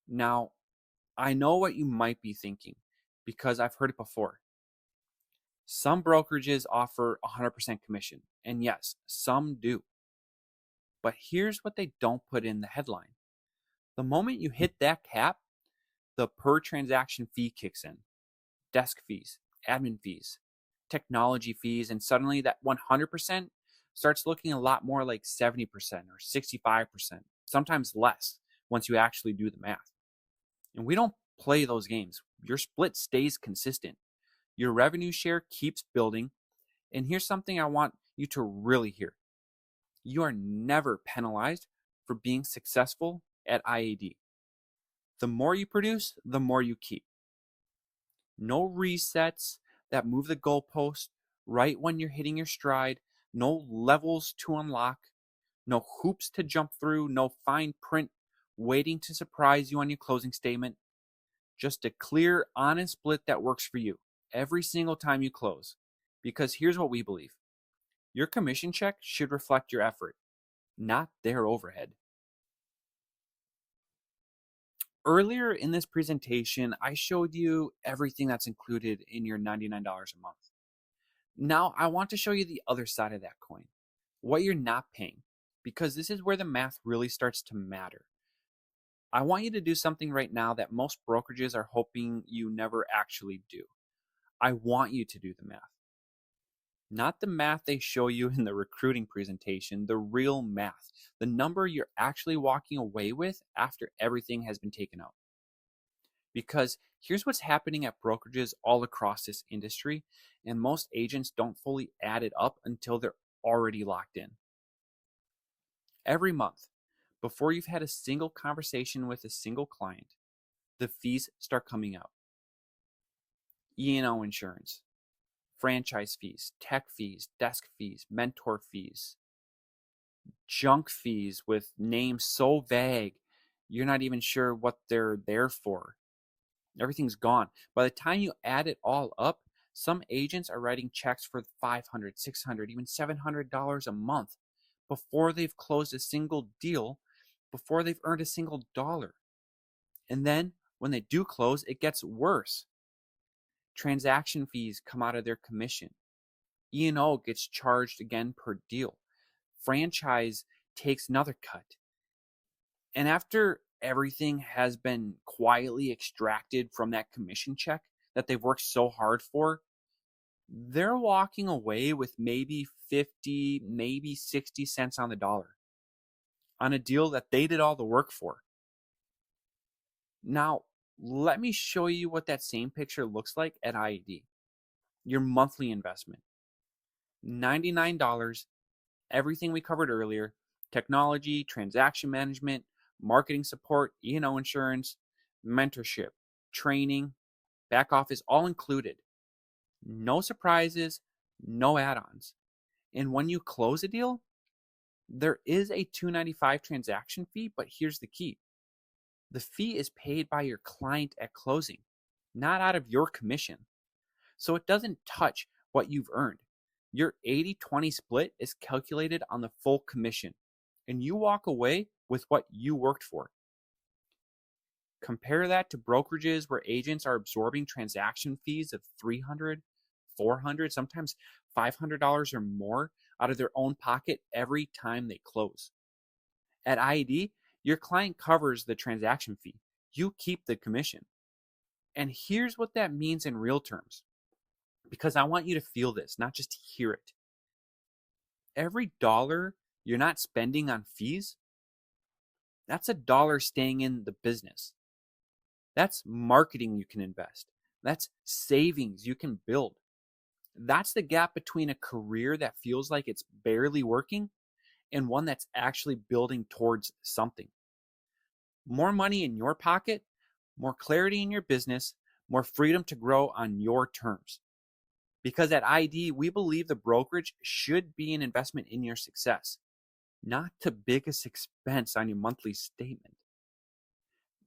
Now, I know what you might be thinking, because I've heard it before. Some brokerages offer 100% commission, and yes, some do. But here's what they don't put in the headline. The moment you hit that cap, the per transaction fee kicks in. Desk fees, admin fees, technology fees, and suddenly that 100% starts looking a lot more like 70% or 65%, sometimes less once you actually do the math. And we don't play those games. Your split stays consistent. Your revenue share keeps building, And here's something I want you to really hear. You are never penalized for being successful at IAD. The more you produce, the more you keep. No resets that move the goalpost right when you're hitting your stride. No levels to unlock. No hoops to jump through. No fine print waiting to surprise you on your closing statement. Just a clear, honest split that works for you every single time you close. Because here's what we believe. Your commission check should reflect your effort, not their overhead. Earlier in this presentation, I showed you everything that's included in your $99 a month. Now, I want to show you the other side of that coin, what you're not paying, because this is where the math really starts to matter. I want you to do something right now that most brokerages are hoping you never actually do. I want you to do the math. Not the math they show you in the recruiting presentation, the real math, the number you're actually walking away with after everything has been taken out. Because here's what's happening at brokerages all across this industry, and most agents don't fully add it up until they're already locked in. Every month, before you've had a single conversation with a single client, the fees start coming out. E&O insurance, franchise fees, tech fees, desk fees, mentor fees, junk fees with names so vague, you're not even sure what they're there for. Everything's gone. By the time you add it all up, some agents are writing checks for $500, $600, even $700 a month before they've closed a single deal, before they've earned a single dollar. And then when they do close, it gets worse. Transaction fees come out of their commission. E&O gets charged again per deal. Franchise takes another cut. And after everything has been quietly extracted from that commission check that they've worked so hard for, they're walking away with maybe 50, maybe 60 cents on the dollar on a deal that they did all the work for. Now, let me show you what that same picture looks like at IAD. Your monthly investment. $99, everything we covered earlier, technology, transaction management, marketing support, E&O insurance, mentorship, training, back office, all included. No surprises, no add-ons. And when you close a deal, there is a $295 transaction fee, but here's the key. The fee is paid by your client at closing, not out of your commission. So it doesn't touch what you've earned. Your 80-20 split is calculated on the full commission, and you walk away with what you worked for. Compare that to brokerages where agents are absorbing transaction fees of $300, $400, sometimes $500 or more out of their own pocket every time they close. At IAD, your client covers the transaction fee. You keep the commission. And here's what that means in real terms, because I want you to feel this, not just hear it. Every dollar you're not spending on fees, that's a dollar staying in the business. That's marketing you can invest. That's savings you can build. That's the gap between a career that feels like it's barely working and one that's actually building towards something. More money in your pocket, more clarity in your business, more freedom to grow on your terms. Because at ID, we believe the brokerage should be an investment in your success, not the biggest expense on your monthly statement.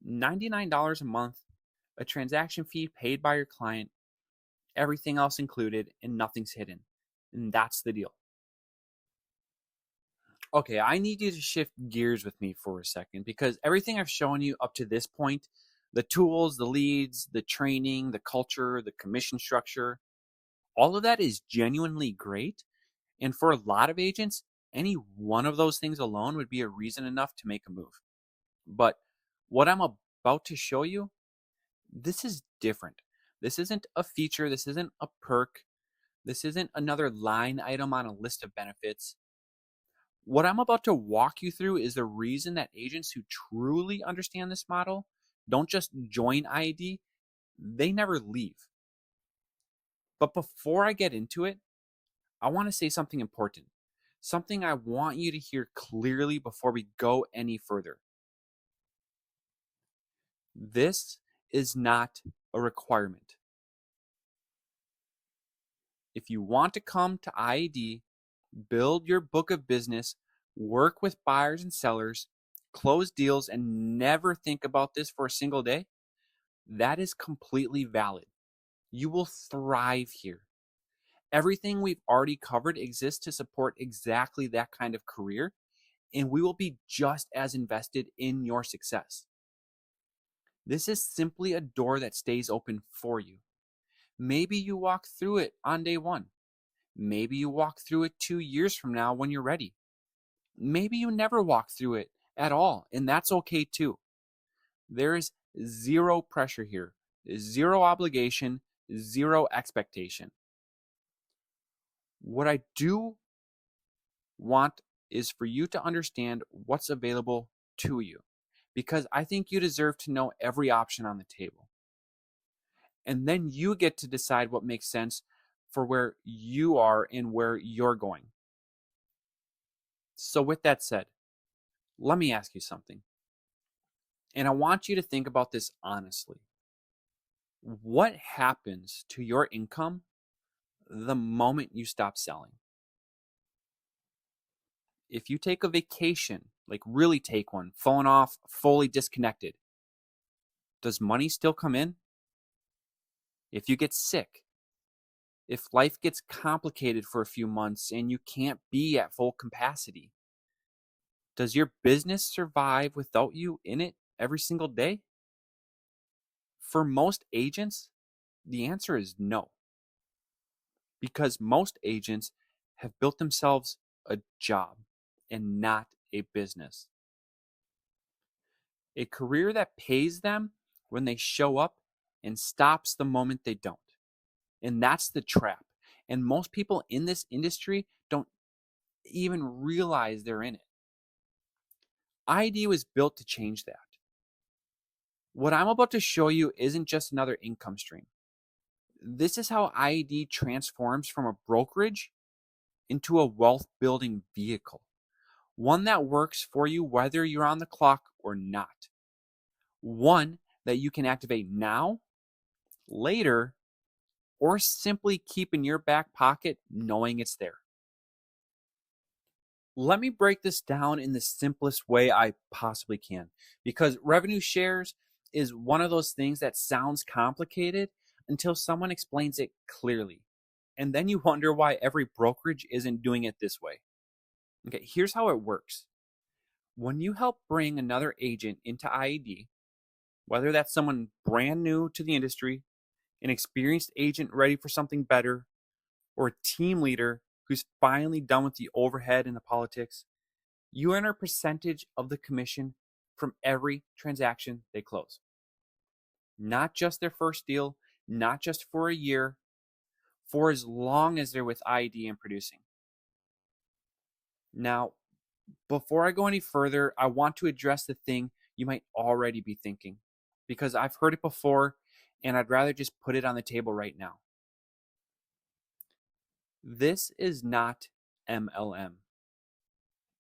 $99 a month, a transaction fee paid by your client, everything else included, and nothing's hidden. And that's the deal. Okay, I need you to shift gears with me for a second, because everything I've shown you up to this point, the tools, the leads, the training, the culture, the commission structure, all of that is genuinely great. And for a lot of agents, any one of those things alone would be a reason enough to make a move. But what I'm about to show you, this is different. This isn't a feature. This isn't a perk. This isn't another line item on a list of benefits. What I'm about to walk you through is the reason that agents who truly understand this model don't just join IAD, they never leave. But before I get into it, I want to say something important, something I want you to hear clearly before we go any further. This is not a requirement. If you want to come to IAD, build your book of business, work with buyers and sellers, close deals, and never think about this for a single day, that is completely valid. You will thrive here. Everything we've already covered exists to support exactly that kind of career, and we will be just as invested in your success. This is simply a door that stays open for you. Maybe you walk through it on day one. Maybe you walk through it 2 years from now when you're ready. Maybe you never walk through it at all, and that's okay too. There is zero pressure here, zero obligation, zero expectation. What I do want is for you to understand what's available to you, because I think you deserve to know every option on the table. And then you get to decide what makes sense for where you are and where you're going. So with that said, let me ask you something. And I want you to think about this honestly. What happens to your income the moment you stop selling? If you take a vacation, like really take one, phone off, fully disconnected, does money still come in? If you get sick, if life gets complicated for a few months and you can't be at full capacity, does your business survive without you in it every single day? For most agents, the answer is no. Because most agents have built themselves a job and not a business. A career that pays them when they show up and stops the moment they don't. And that's the trap. And most people in this industry don't even realize they're in it. ID was built to change that. What I'm about to show you isn't just another income stream. This is how IED transforms from a brokerage into a wealth building vehicle, one that works for you whether you're on the clock or not, one that you can activate now, later, or simply keep in your back pocket knowing it's there. Let me break this down in the simplest way I possibly can, because revenue shares is one of those things that sounds complicated until someone explains it clearly. And then you wonder why every brokerage isn't doing it this way. Okay, here's how it works. When you help bring another agent into IED, whether that's someone brand new to the industry, an experienced agent ready for something better, or a team leader who's finally done with the overhead and the politics, you earn a percentage of the commission from every transaction they close. Not just their first deal, not just for a year, for as long as they're with IED and producing. Now, before I go any further, I want to address the thing you might already be thinking, because I've heard it before and I'd rather just put it on the table right now. This is not MLM.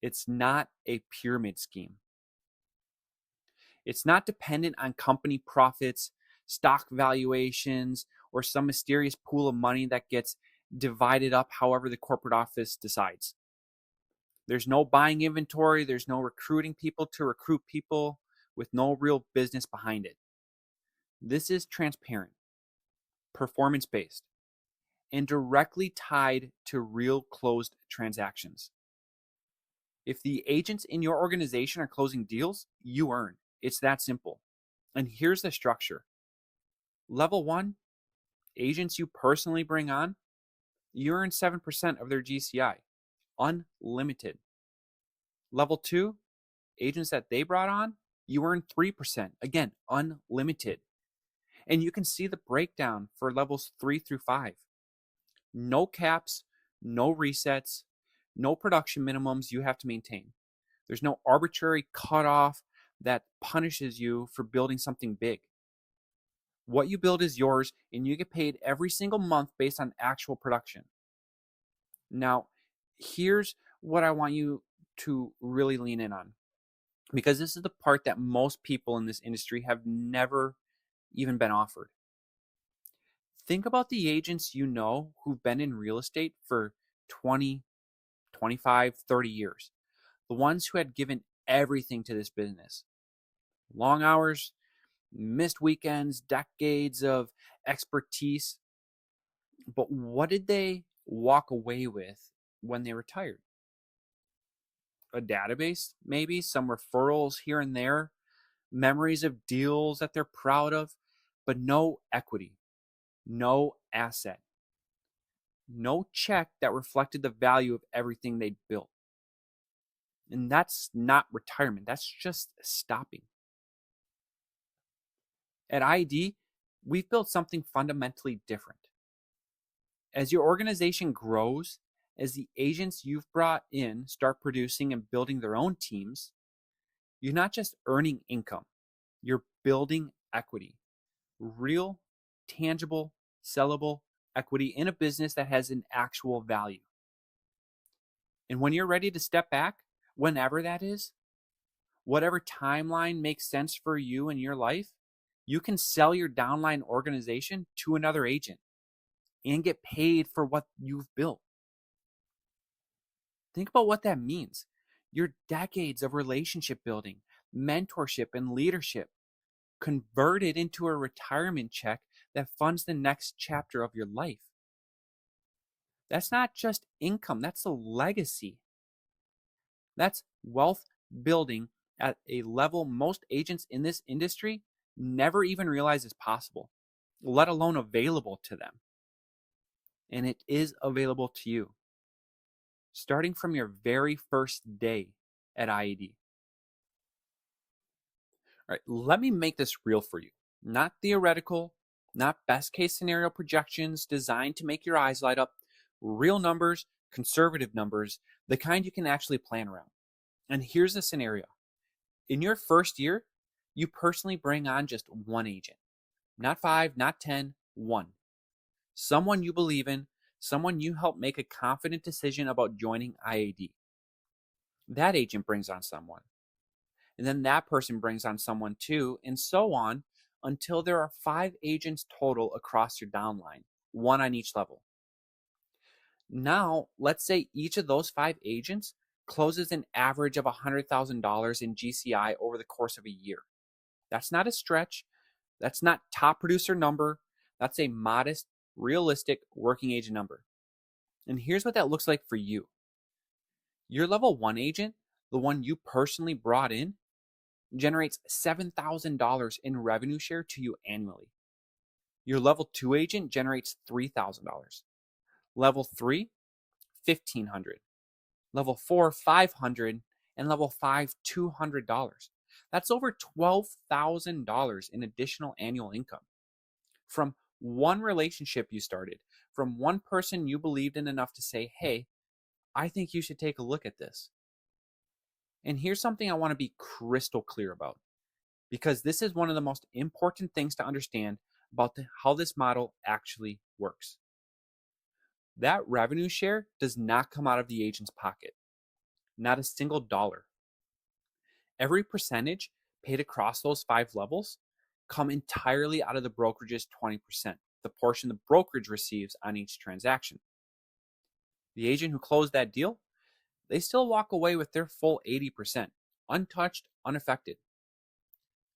It's not a pyramid scheme. It's not dependent on company profits, stock valuations, or some mysterious pool of money that gets divided up however the corporate office decides. There's no buying inventory. There's no recruiting people to recruit people with no real business behind it. This is transparent, performance-based, and directly tied to real closed transactions. If the agents in your organization are closing deals, you earn. It's that simple. And here's the structure. Level 1, agents you personally bring on, you earn 7% of their GCI, unlimited. Level 2, agents that they brought on, you earn 3%, again, unlimited. And you can see the breakdown for levels 3 through 5. No caps, no resets, no production minimums you have to maintain. There's no arbitrary cutoff that punishes you for building something big. What you build is yours, and you get paid every single month based on actual production. Now, here's what I want you to really lean in on, because this is the part that most people in this industry have never even been offered. Think about the agents you know who've been in real estate for 20, 25, 30 years. The ones who had given everything to this business. Long hours, missed weekends, decades of expertise. But what did they walk away with when they retired? A database, maybe some referrals here and there, memories of deals that they're proud of, but no equity, no asset, no check that reflected the value of everything they'd built. And that's not retirement, that's just stopping. At IED, we've built something fundamentally different. As your organization grows, as the agents you've brought in start producing and building their own teams, you're not just earning income, you're building equity. Real, tangible, sellable equity in a business that has an actual value. And when you're ready to step back, whenever that is, whatever timeline makes sense for you in your life, you can sell your downline organization to another agent and get paid for what you've built. Think about what that means. Your decades of relationship building, mentorship, and leadership converted into a retirement check that funds the next chapter of your life. That's not just income, that's a legacy. That's wealth building at a level most agents in this industry never even realize is possible, let alone available to them. And it is available to you, starting from your very first day at IED. All right, let me make this real for you. Not theoretical, not best case scenario projections designed to make your eyes light up. Real numbers, conservative numbers, the kind you can actually plan around. And here's the scenario. In your first year, you personally bring on just one agent. Not 5, not 10, one. Someone you believe in, someone you help make a confident decision about joining IAD. That agent brings on someone. And then that person brings on someone too, and so on until there are 5 agents total across your downline, one on each level. Now, let's say each of those 5 agents closes an average of $100,000 in GCI over the course of a year. That's not a stretch. That's not top producer number. That's a modest, realistic working agent number. And here's what that looks like for you. Your level 1 agent, the one you personally brought in, generates $7,000 in revenue share to you annually. Your level 2 agent generates $3,000. Level 3, $1,500. Level 4, $500, and level 5, $200. That's over $12,000 in additional annual income from one relationship you started, from one person you believed in enough to say, hey, I think you should take a look at this. And here's something I want to be crystal clear about, because this is one of the most important things to understand about how this model actually works. That revenue share does not come out of the agent's pocket, not a single dollar. Every percentage paid across those 5 levels come entirely out of the brokerage's 20%, the portion the brokerage receives on each transaction. The agent who closed that deal, they still walk away with their full 80%, untouched, unaffected.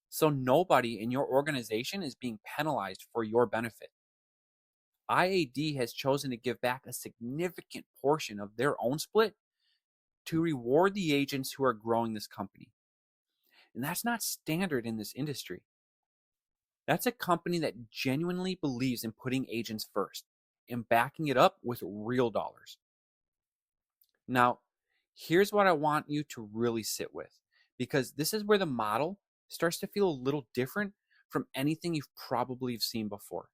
So nobody in your organization is being penalized for your benefit. IAD has chosen to give back a significant portion of their own split to reward the agents who are growing this company. And that's not standard in this industry. That's a company that genuinely believes in putting agents first and backing it up with real dollars. Now, here's what I want you to really sit with, because this is where the model starts to feel a little different from anything you've probably seen before.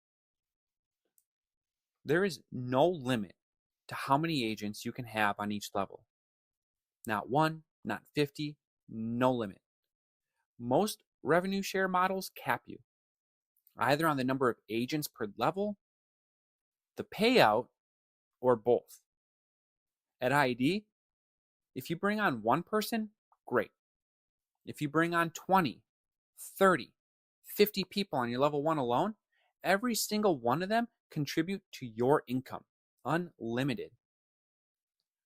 There is no limit to how many agents you can have on each level. Not 1, not 50, no limit. Most revenue share models cap you, either on the number of agents per level, the payout, or both. At IED, if you bring on one person, great. If you bring on 20, 30, 50 people on your level 1 alone, every single one of them contribute to your income, unlimited.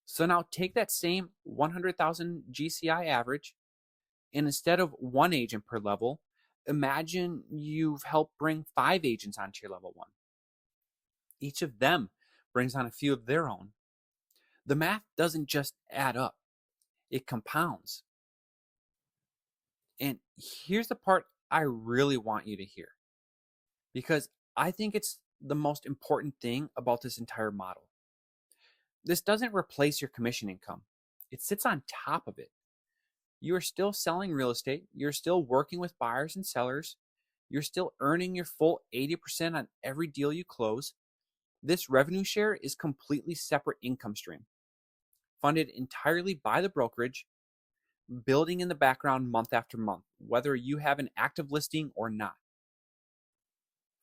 So now take that same 100,000 GCI average, and instead of one agent per level, imagine you've helped bring 5 agents onto your level 1. Each of them brings on a few of their own. The math doesn't just add up, it compounds. And here's the part I really want you to hear, because I think it's the most important thing about this entire model. This doesn't replace your commission income. It sits on top of it. You are still selling real estate. You're still working with buyers and sellers. You're still earning your full 80% on every deal you close. This revenue share is completely separate income stream, funded entirely by the brokerage, building in the background month after month, whether you have an active listing or not.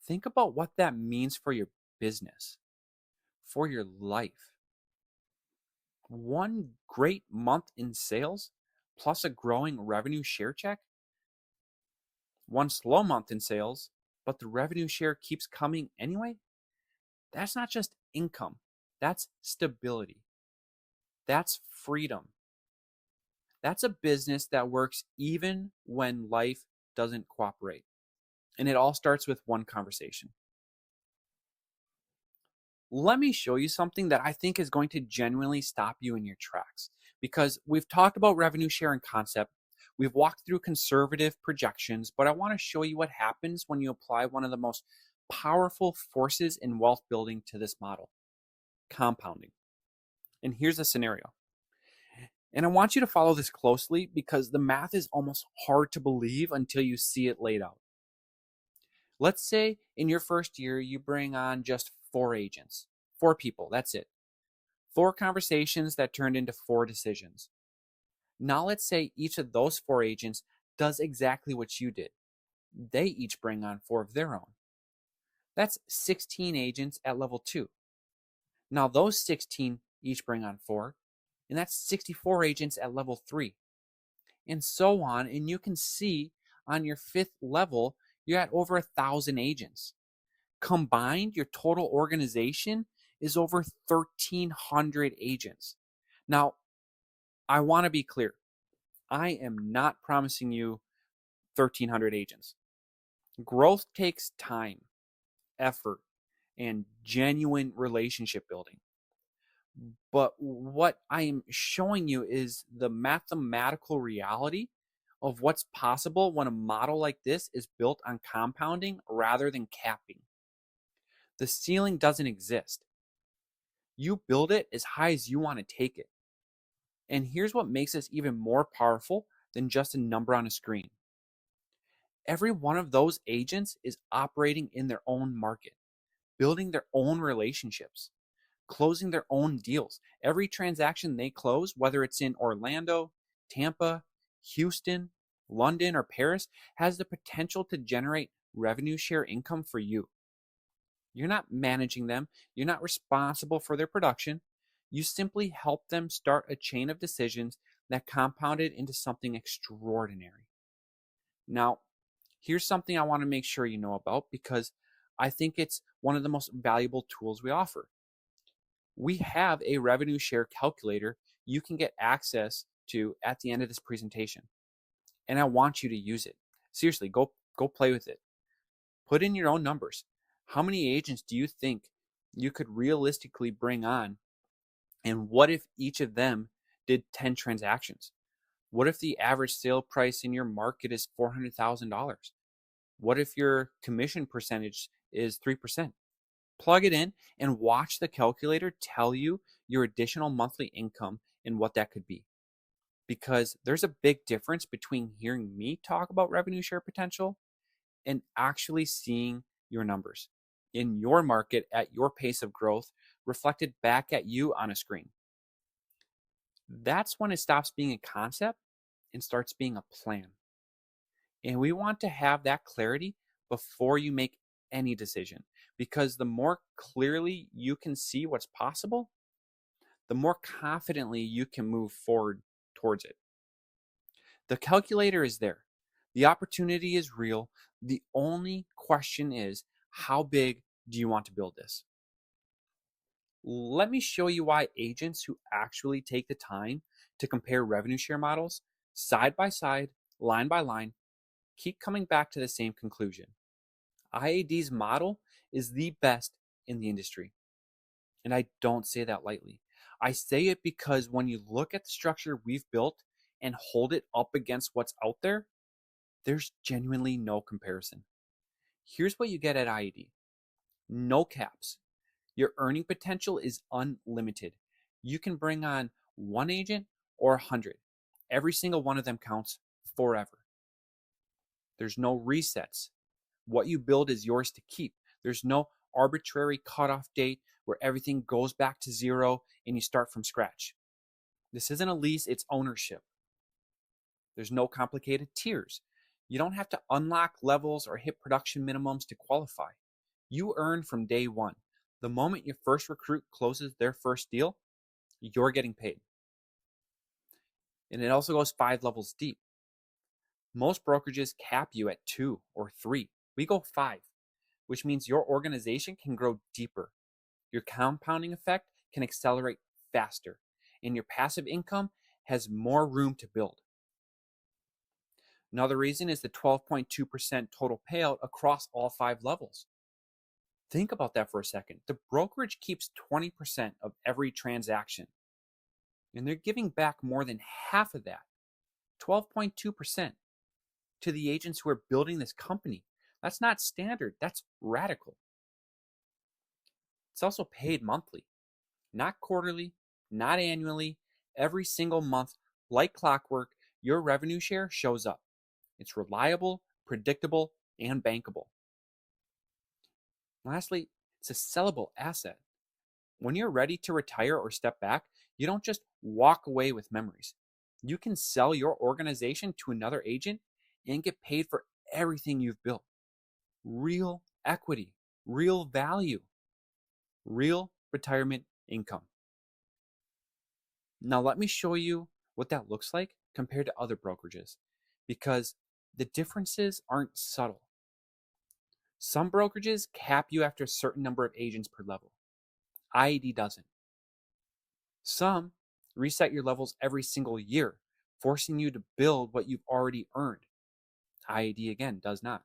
Think about what that means for your business, for your life. One great month in sales plus a growing revenue share check. One slow month in sales, but the revenue share keeps coming anyway. That's not just income. That's stability. That's freedom. That's a business that works even when life doesn't cooperate. And it all starts with one conversation. Let me show you something that I think is going to genuinely stop you in your tracks, because we've talked about revenue share and concept. We've walked through conservative projections, but I want to show you what happens when you apply one of the most powerful forces in wealth building to this model: compounding. And here's a scenario. And I want you to follow this closely, because the math is almost hard to believe until you see it laid out. Let's say in your first year, you bring on just 4 agents, 4 people, that's it. 4 conversations that turned into 4 decisions. Now let's say each of those 4 agents does exactly what you did. They each bring on 4 of their own. That's 16 agents at level 2. Now those 16 each bring on 4, and that's 64 agents at level 3. And so on, and you can see on your 5th level, you're at over 1,000 agents. Combined, your total organization is over 1,300 agents. Now, I want to be clear. I am not promising you 1,300 agents. Growth takes time, effort, and genuine relationship building. But what I am showing you is the mathematical reality of what's possible when a model like this is built on compounding rather than capping. The ceiling doesn't exist. You build it as high as you want to take it. And here's what makes this even more powerful than just a number on a screen. Every one of those agents is operating in their own market, building their own relationships, closing their own deals. Every transaction they close, whether it's in Orlando, Tampa, Houston, London, or Paris, has the potential to generate revenue share income for you. You're not managing them. You're not responsible for their production. You simply help them start a chain of decisions that compounded into something extraordinary. Now, here's something I want to make sure you know about, because I think it's one of the most valuable tools we offer. We have a revenue share calculator you can get access to at the end of this presentation. And I want you to use it. Seriously, go play with it. Put in your own numbers. How many agents do you think you could realistically bring on? And what if each of them did 10 transactions? What if the average sale price in your market is $400,000? What if your commission percentage is 3%? Plug it in and watch the calculator tell you your additional monthly income and what that could be. Because there's a big difference between hearing me talk about revenue share potential and actually seeing your numbers in your market at your pace of growth reflected back at you on a screen. That's when it stops being a concept and starts being a plan. And we want to have that clarity before you make any decision, because the more clearly you can see what's possible, the more confidently you can move forward towards it. The calculator is there. The opportunity is real. The only question is, how big do you want to build this? Let me show you why agents who actually take the time to compare revenue share models side by side, line by line, keep coming back to the same conclusion. IAD's model is the best in the industry. And I don't say that lightly. I say it because when you look at the structure we've built and hold it up against what's out there, there's genuinely no comparison. Here's what you get at IAD. No caps. Your earning potential is unlimited. You can bring on one agent or 100. Every single one of them counts forever. There's no resets. What you build is yours to keep. There's no arbitrary cutoff date where everything goes back to zero and you start from scratch. This isn't a lease, it's ownership. There's no complicated tiers. You don't have to unlock levels or hit production minimums to qualify. You earn from day one. The moment your first recruit closes their first deal, you're getting paid. And it also goes 5 levels deep. Most brokerages cap you at 2 or 3. We go 5, which means your organization can grow deeper. Your compounding effect can accelerate faster, and your passive income has more room to build. Another reason is the 12.2% total payout across all 5 levels. Think about that for a second. The brokerage keeps 20% of every transaction, and they're giving back more than half of that, 12.2%, to the agents who are building this company. That's not standard, that's radical. It's also paid monthly, not quarterly, not annually. Every single month, like clockwork, your revenue share shows up. It's reliable, predictable, and bankable. Lastly, it's a sellable asset. When you're ready to retire or step back, you don't just walk away with memories. You can sell your organization to another agent and get paid for everything you've built. Real equity, real value, real retirement income. Now let me show you what that looks like compared to other brokerages, because the differences aren't subtle. Some brokerages cap you after a certain number of agents per level. IAD doesn't. Some reset your levels every single year, forcing you to build what you've already earned. IAD, again, does not.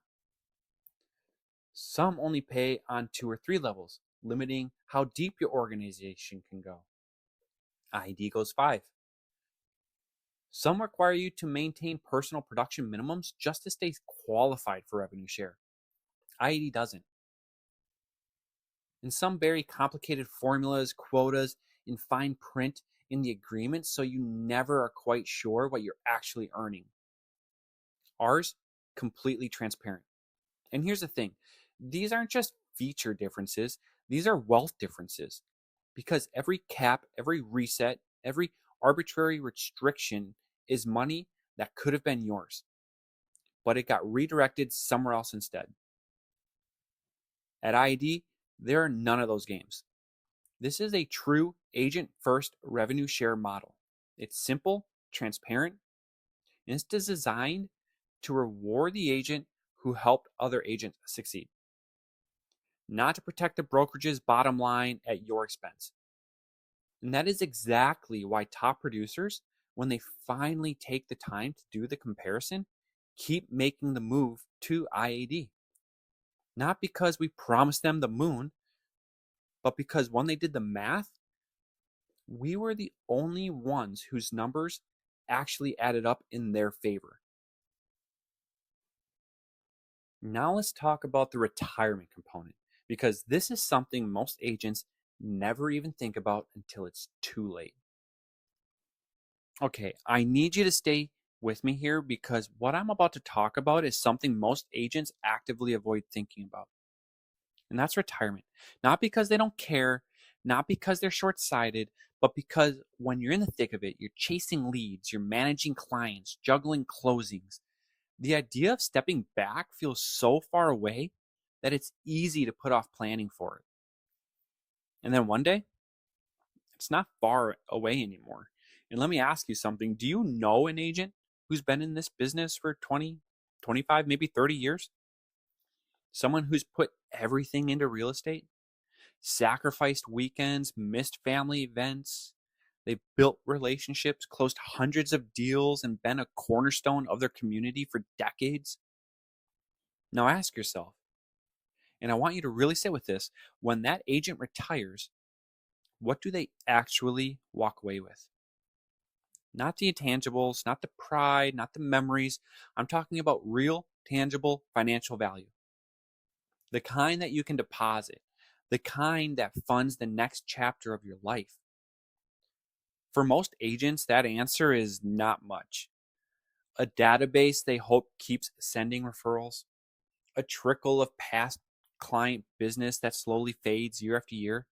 Some only pay on 2 or 3 levels, limiting how deep your organization can go. IAD goes 5. Some require you to maintain personal production minimums just to stay qualified for revenue share. IAD doesn't. And some very complicated formulas, quotas, and fine print in the agreement, so you never are quite sure what you're actually earning. Ours, completely transparent. And here's the thing, these aren't just feature differences, these are wealth differences. Because every cap, every reset, every arbitrary restriction is money that could have been yours, but it got redirected somewhere else instead. At IAD, there are none of those games. This is a true agent-first revenue share model. It's simple, transparent, and it's designed to reward the agent who helped other agents succeed, not to protect the brokerage's bottom line at your expense. And that is exactly why top producers, when they finally take the time to do the comparison, keep making the move to IAD. Not because we promised them the moon, but because when they did the math, we were the only ones whose numbers actually added up in their favor. Now let's talk about the retirement component, because this is something most agents never even think about until it's too late. Okay, I need you to stay with me here, because what I'm about to talk about is something most agents actively avoid thinking about. And that's retirement. Not because they don't care, not because they're short-sighted, but because when you're in the thick of it, you're chasing leads, you're managing clients, juggling closings. The idea of stepping back feels so far away that it's easy to put off planning for it. And then one day, It's not far away anymore. And let me ask you something. Do you know an agent who's been in this business for 20, 25, maybe 30 years? Someone who's put everything into real estate, sacrificed weekends, missed family events. They've built relationships, closed hundreds of deals, and been a cornerstone of their community for decades. Now ask yourself, and I want you to really sit with this, when that agent retires, what do they actually walk away with? Not the intangibles, not the pride, not the memories. I'm talking about real, tangible financial value. The kind that you can deposit, the kind that funds the next chapter of your life. For most agents, that answer is not much. A database they hope keeps sending referrals, a trickle of past client business that slowly fades year after year.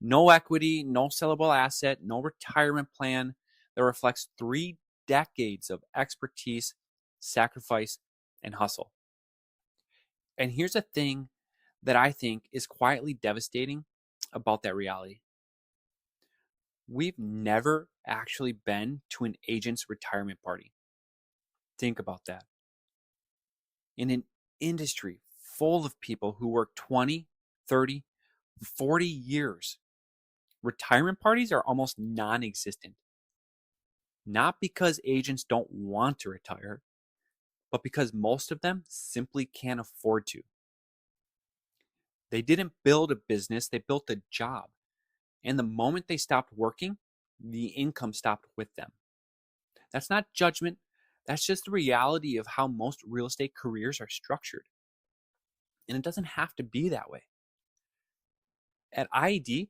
No equity, no sellable asset, no retirement plan that reflects 3 decades of expertise, sacrifice, and hustle. And here's a thing that I think is quietly devastating about that reality. We've never actually been to an agent's retirement party. Think about that. In an industry full of people who work 20, 30, 40 years, retirement parties are almost non-existent. Not because agents don't want to retire, but because most of them simply can't afford to. They didn't build a business, they built a job. And the moment they stopped working, the income stopped with them. That's not judgment. That's just the reality of how most real estate careers are structured. And it doesn't have to be that way. At IED,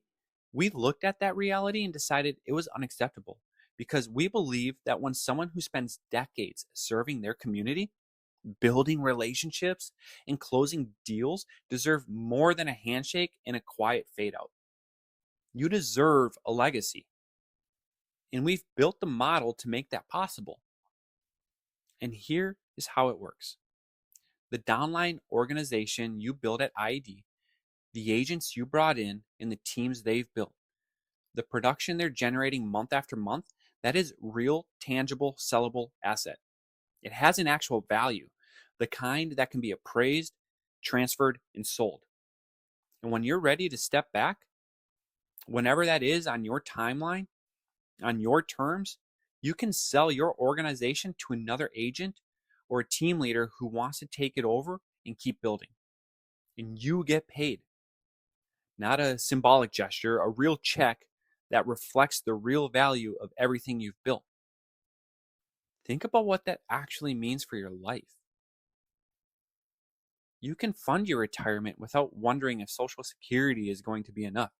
we looked at that reality and decided it was unacceptable because we believe that when someone who spends decades serving their community, building relationships, and closing deals deserve more than a handshake and a quiet fade out. You deserve a legacy. And we've built the model to make that possible. And here is how it works. The downline organization you build at IED, the agents you brought in, and the teams they've built, the production they're generating month after month, that is real, tangible, sellable asset. It has an actual value, the kind that can be appraised, transferred, and sold. And when you're ready to step back, whenever that is on your timeline, on your terms, you can sell your organization to another agent or a team leader who wants to take it over and keep building. And you get paid. Not a symbolic gesture, a real check that reflects the real value of everything you've built. Think about what that actually means for your life. You can fund your retirement without wondering if Social Security is going to be enough.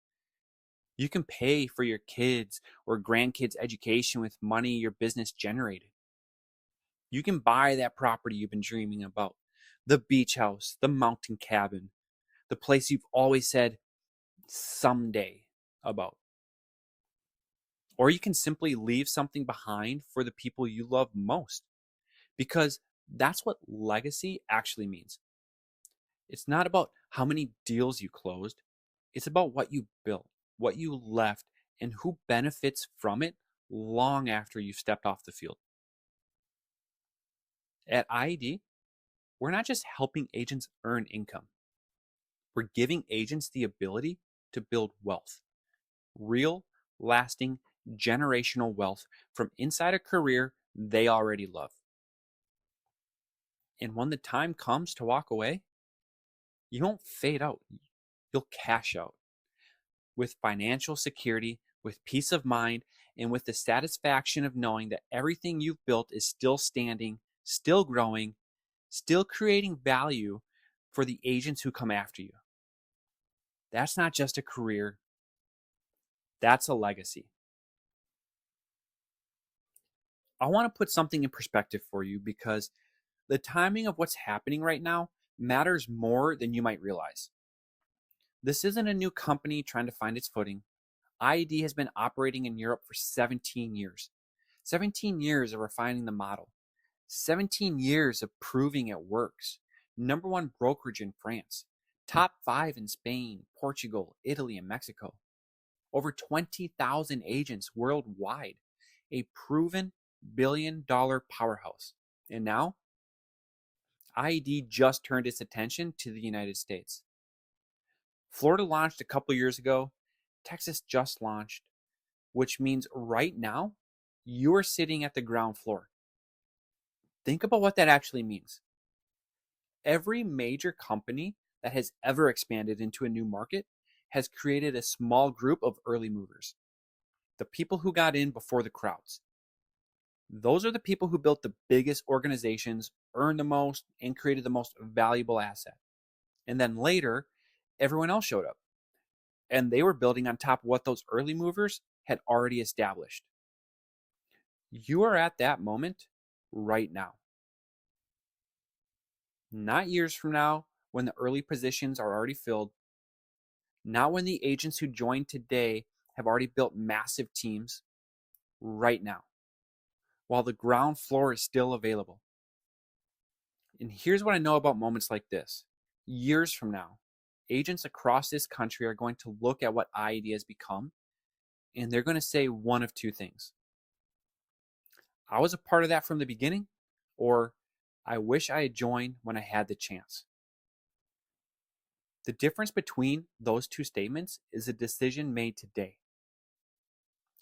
You can pay for your kids' or grandkids' education with money your business generated. You can buy that property you've been dreaming about, the beach house, the mountain cabin, the place you've always said someday about. Or you can simply leave something behind for the people you love most, because that's what legacy actually means. It's not about how many deals you closed. It's about what you built, what you left, and who benefits from it long after you've stepped off the field. At IED, we're not just helping agents earn income. We're giving agents the ability to build wealth, real, lasting, generational wealth from inside a career they already love. And when the time comes to walk away, you won't fade out. You'll cash out with financial security, with peace of mind, and with the satisfaction of knowing that everything you've built is still standing, still growing, still creating value for the agents who come after you. That's not just a career. That's a legacy. I want to put something in perspective for you because the timing of what's happening right now matters more than you might realize. This isn't a new company trying to find its footing. IED has been operating in Europe for 17 years. 17 years of refining the model. 17 years of proving it works. #1 brokerage in France. Top 5 in Spain, Portugal, Italy, and Mexico. over 20,000 agents worldwide, a proven billion-dollar powerhouse. And now, IED just turned its attention to the United States. Florida launched a couple years ago. Texas just launched, which means right now, you're sitting at the ground floor. Think about what that actually means. Every major company that has ever expanded into a new market has created a small group of early movers. The people who got in before the crowds. Those are the people who built the biggest organizations, earned the most, and created the most valuable asset. And then later, everyone else showed up. And they were building on top of what those early movers had already established. You are at that moment right now. Not years from now when the early positions are already filled. Not when the agents who joined today have already built massive teams. Right now, while the ground floor is still available. And here's what I know about moments like this. Years from now, agents across this country are going to look at what IED has become, and they're going to say one of two things. I was a part of that from the beginning, or I wish I had joined when I had the chance. The difference between those two statements is a decision made today.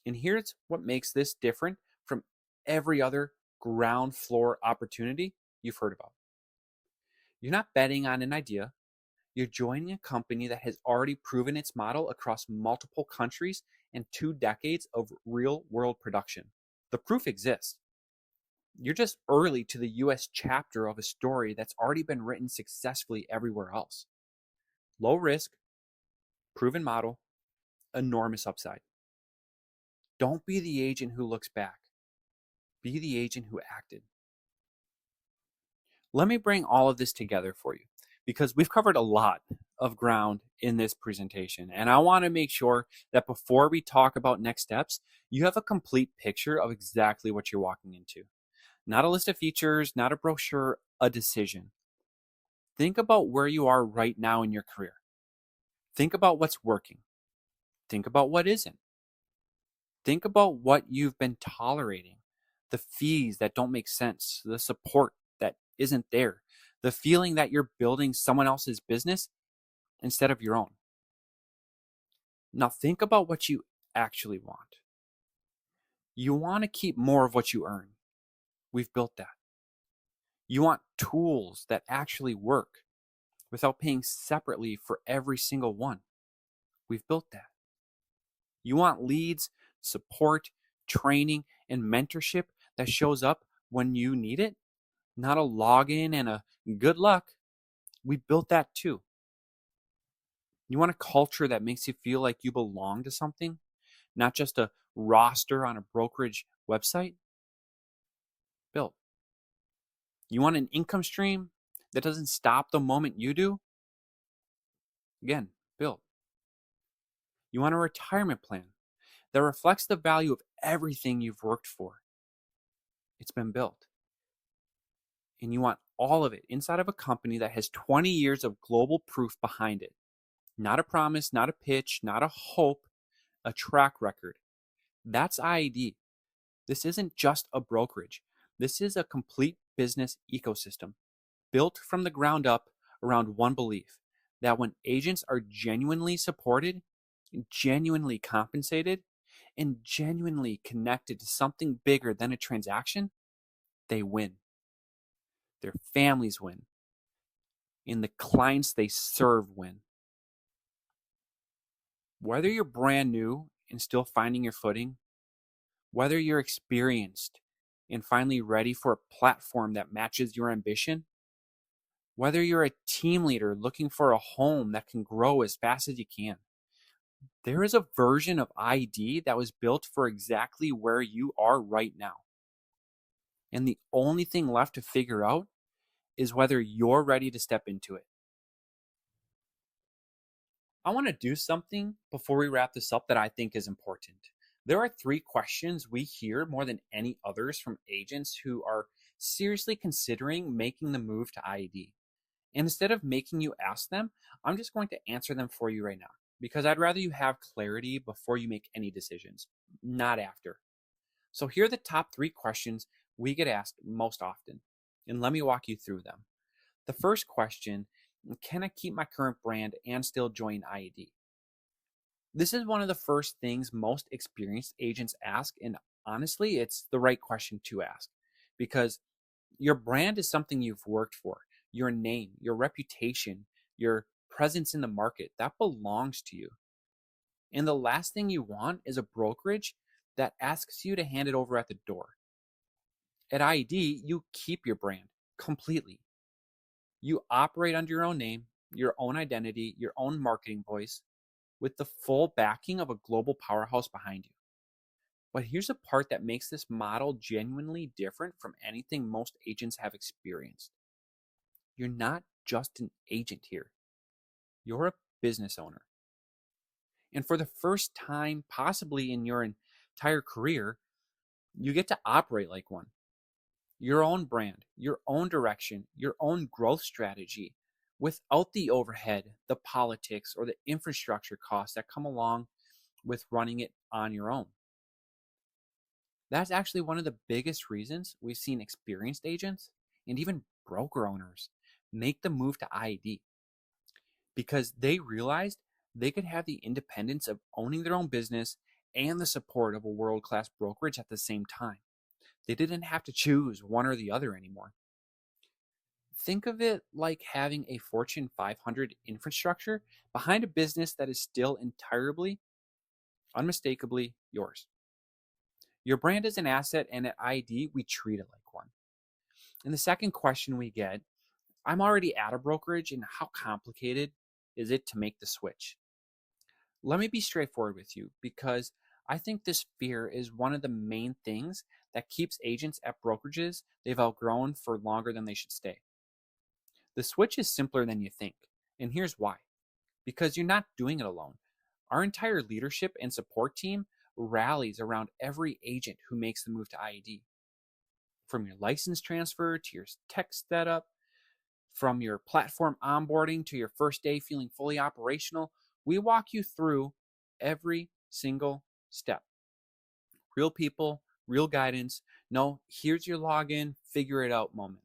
And here's what makes this different from every other ground floor opportunity you've heard about. You're not betting on an idea. You're joining a company that has already proven its model across multiple countries and 2 decades of real-world production. The proof exists. You're just early to the US chapter of a story that's already been written successfully everywhere else. Low risk, proven model, enormous upside. Don't be the agent who looks back. Be the agent who acted. Let me bring all of this together for you because we've covered a lot of ground in this presentation. And I want to make sure that before we talk about next steps, you have a complete picture of exactly what you're walking into. Not a list of features, not a brochure, a decision. Think about where you are right now in your career. Think about what's working. Think about what isn't. Think about what you've been tolerating, the fees that don't make sense, the support that isn't there, the feeling that you're building someone else's business instead of your own. Now think about what you actually want. You want to keep more of what you earn. We've built that. You want tools that actually work without paying separately for every single one. We've built that. You want leads, support, training, and mentorship that shows up when you need it, not a login and a good luck. We built that too. You want a culture that makes you feel like you belong to something, not just a roster on a brokerage website? Built. You want an income stream that doesn't stop the moment you do? Again, built. You want a retirement plan that reflects the value of everything you've worked for? It's been built. And you want all of it inside of a company that has 20 years of global proof behind it. Not a promise, not a pitch, not a hope, a track record. That's IED. This isn't just a brokerage. This is a complete business ecosystem built from the ground up around one belief, that when agents are genuinely supported, genuinely compensated, and genuinely connected to something bigger than a transaction, they win. Their families win. And the clients they serve win. Whether you're brand new and still finding your footing, whether you're experienced and finally ready for a platform that matches your ambition, whether you're a team leader looking for a home that can grow as fast as you can, there is a version of IED that was built for exactly where you are right now. And the only thing left to figure out is whether you're ready to step into it. I want to do something before we wrap this up that I think is important. There are 3 questions we hear more than any others from agents who are seriously considering making the move to IED. And instead of making you ask them, I'm just going to answer them for you right now. because I'd rather you have clarity before you make any decisions, not after. So here are the top 3 questions we get asked most often, and let me walk you through them. The first question, can I keep my current brand and still join IED? This is one of the first things most experienced agents ask, and honestly, it's the right question to ask because your brand is something you've worked for. Your name, your reputation, your presence in the market, that belongs to you. And the last thing you want is a brokerage that asks you to hand it over at the door. At IED, you keep your brand completely. You operate under your own name, your own identity, your own marketing voice, with the full backing of a global powerhouse behind you. But here's the part that makes this model genuinely different from anything most agents have experienced. You're not just an agent here. You're a business owner. And for the first time, possibly in your entire career, you get to operate like one. Your own brand, your own direction, your own growth strategy, without the overhead, the politics, or the infrastructure costs that come along with running it on your own. That's actually one of the biggest reasons we've seen experienced agents and even broker owners make the move to IED, because they realized they could have the independence of owning their own business and the support of a world-class brokerage at the same time. They didn't have to choose one or the other anymore. Think of it like having a Fortune 500 infrastructure behind a business that is still entirely, unmistakably yours. Your brand is an asset, and at IED, we treat it like one. And the second question we get, I'm already at a brokerage, and how complicated is it to make the switch? Let me be straightforward with you, because I think this fear is one of the main things that keeps agents at brokerages they've outgrown for longer than they should stay. The switch is simpler than you think, and here's why. Because you're not doing it alone. Our entire leadership and support team rallies around every agent who makes the move to IED. From your license transfer to your tech setup, from your platform onboarding to your first day feeling fully operational, we walk you through every single step. Real people, real guidance. No, here's your login, figure it out moment.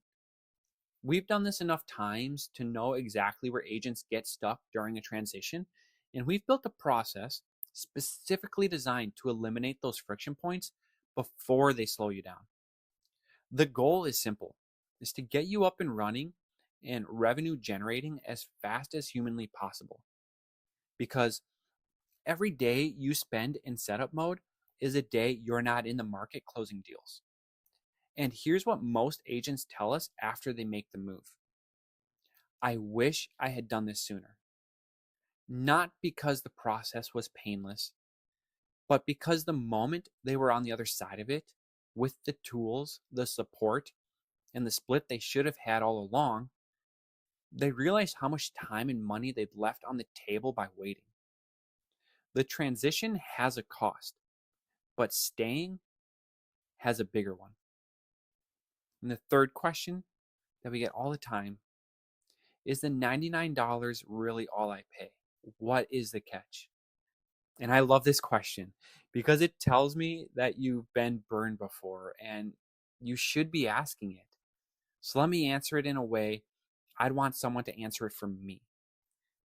We've done this enough times to know exactly where agents get stuck during a transition, and we've built a process specifically designed to eliminate those friction points before they slow you down. The goal is simple, is to get you up and running and revenue generating as fast as humanly possible. Because every day you spend in setup mode is a day you're not in the market closing deals. And here's what most agents tell us after they make the move. I wish I had done this sooner. Not because the process was painless, but because the moment they were on the other side of it, with the tools, the support, and the split they should have had all along, they realized how much time and money they'd left on the table by waiting. The transition has a cost, but staying has a bigger one. And the third question that we get all the time is, the $99 really all I pay? What is the catch? And I love this question because it tells me that you've been burned before and you should be asking it. So let me answer it in a way I'd want someone to answer it for me.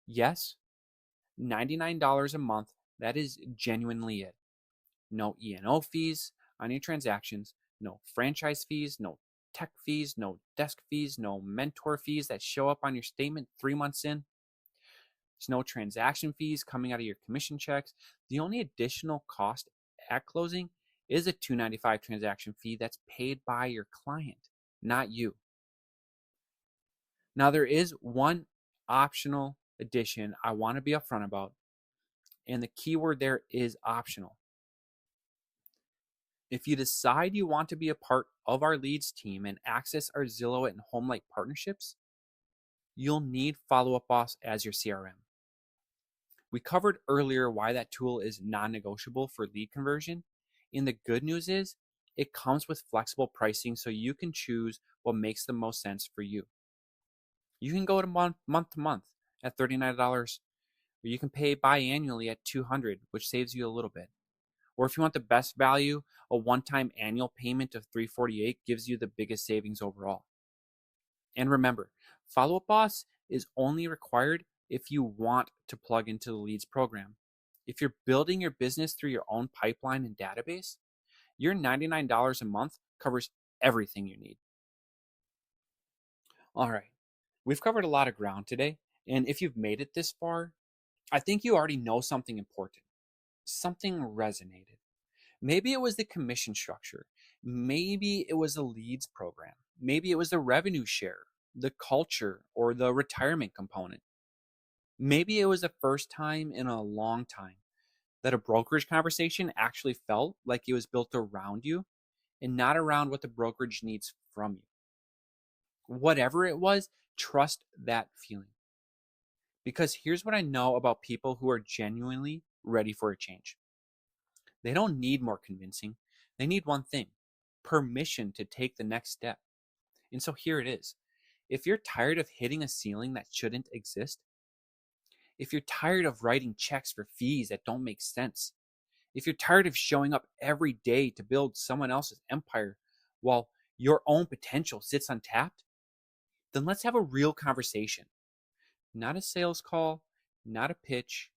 Yes, $99 a month, that is genuinely it. No E&O fees on your transactions, no franchise fees, no tech fees, no desk fees, no mentor fees that show up on your statement 3 months in. There's no transaction fees coming out of your commission checks. The only additional cost at closing is a $295 transaction fee that's paid by your client, not you. Now, there is one optional addition I want to be upfront about, and the keyword there is optional. If you decide you want to be a part of our leads team and access our Zillow and HomeLight partnerships, you'll need Follow Up Boss as your CRM. We covered earlier why that tool is non-negotiable for lead conversion, and the good news is it comes with flexible pricing so you can choose what makes the most sense for you. You can go to month to month at $39 or you can pay biannually at $200, which saves you a little bit. Or if you want the best value, a one-time annual payment of $348 gives you the biggest savings overall. And remember, Follow Up Boss is only required if you want to plug into the Leads program. If you're building your business through your own pipeline and database, your $99 a month covers everything you need. All right, we've covered a lot of ground today, and if you've made it this far, I think you already know something important. Something resonated. Maybe it was the commission structure. Maybe it was the Leads program. Maybe it was the revenue share, the culture, or the retirement component. Maybe it was the first time in a long time that a brokerage conversation actually felt like it was built around you and not around what the brokerage needs from you. Whatever it was, trust that feeling. Because here's what I know about people who are genuinely ready for a change. They don't need more convincing. They need one thing: permission to take the next step. And so here it is. If you're tired of hitting a ceiling that shouldn't exist, if you're tired of writing checks for fees that don't make sense, if you're tired of showing up every day to build someone else's empire while your own potential sits untapped, then let's have a real conversation. Not a sales call, not a pitch,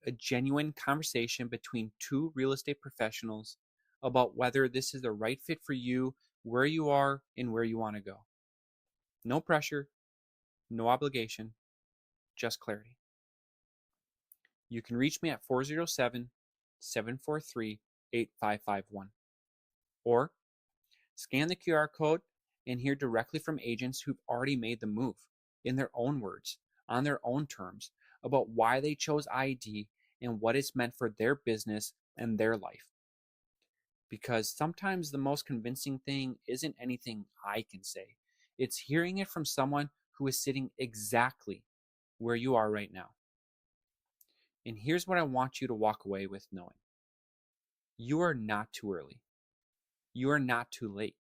a genuine conversation between two real estate professionals about whether this is the right fit for you, where you are, and where you want to go. No pressure, no obligation, just clarity. You can reach me at 407-743-8551 or scan the QR code and hear directly from agents who've already made the move in their own words, on their own terms, about why they chose IED and what it's meant for their business and their life. Because sometimes the most convincing thing isn't anything I can say. It's hearing it from someone who is sitting exactly where you are right now. And here's what I want you to walk away with knowing. You are not too early. You are not too late.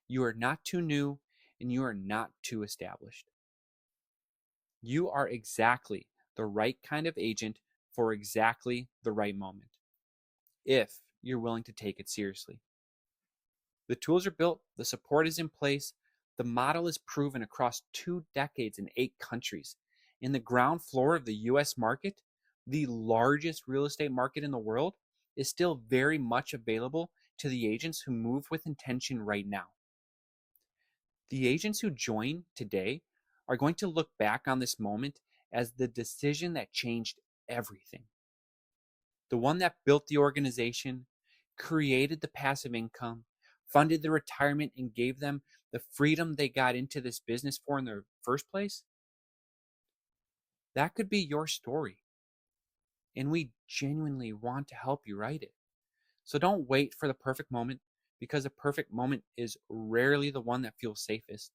You are not too new, and you are not too established. You are exactly the right kind of agent for exactly the right moment, if you're willing to take it seriously. The tools are built, the support is in place, the model is proven across 2 decades in 8 countries. In the ground floor of the US market, the largest real estate market in the world, is still very much available to the agents who move with intention right now. The agents who join today are going to look back on this moment as the decision that changed everything. The one that built the organization, created the passive income, funded the retirement, and gave them the freedom they got into this business for in the first place. That could be your story. And we genuinely want to help you write it. So don't wait for the perfect moment, because the perfect moment is rarely the one that feels safest.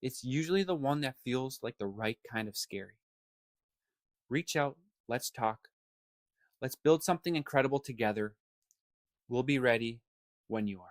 It's usually the one that feels like the right kind of scary. Reach out, let's talk. Let's build something incredible together. We'll be ready when you are.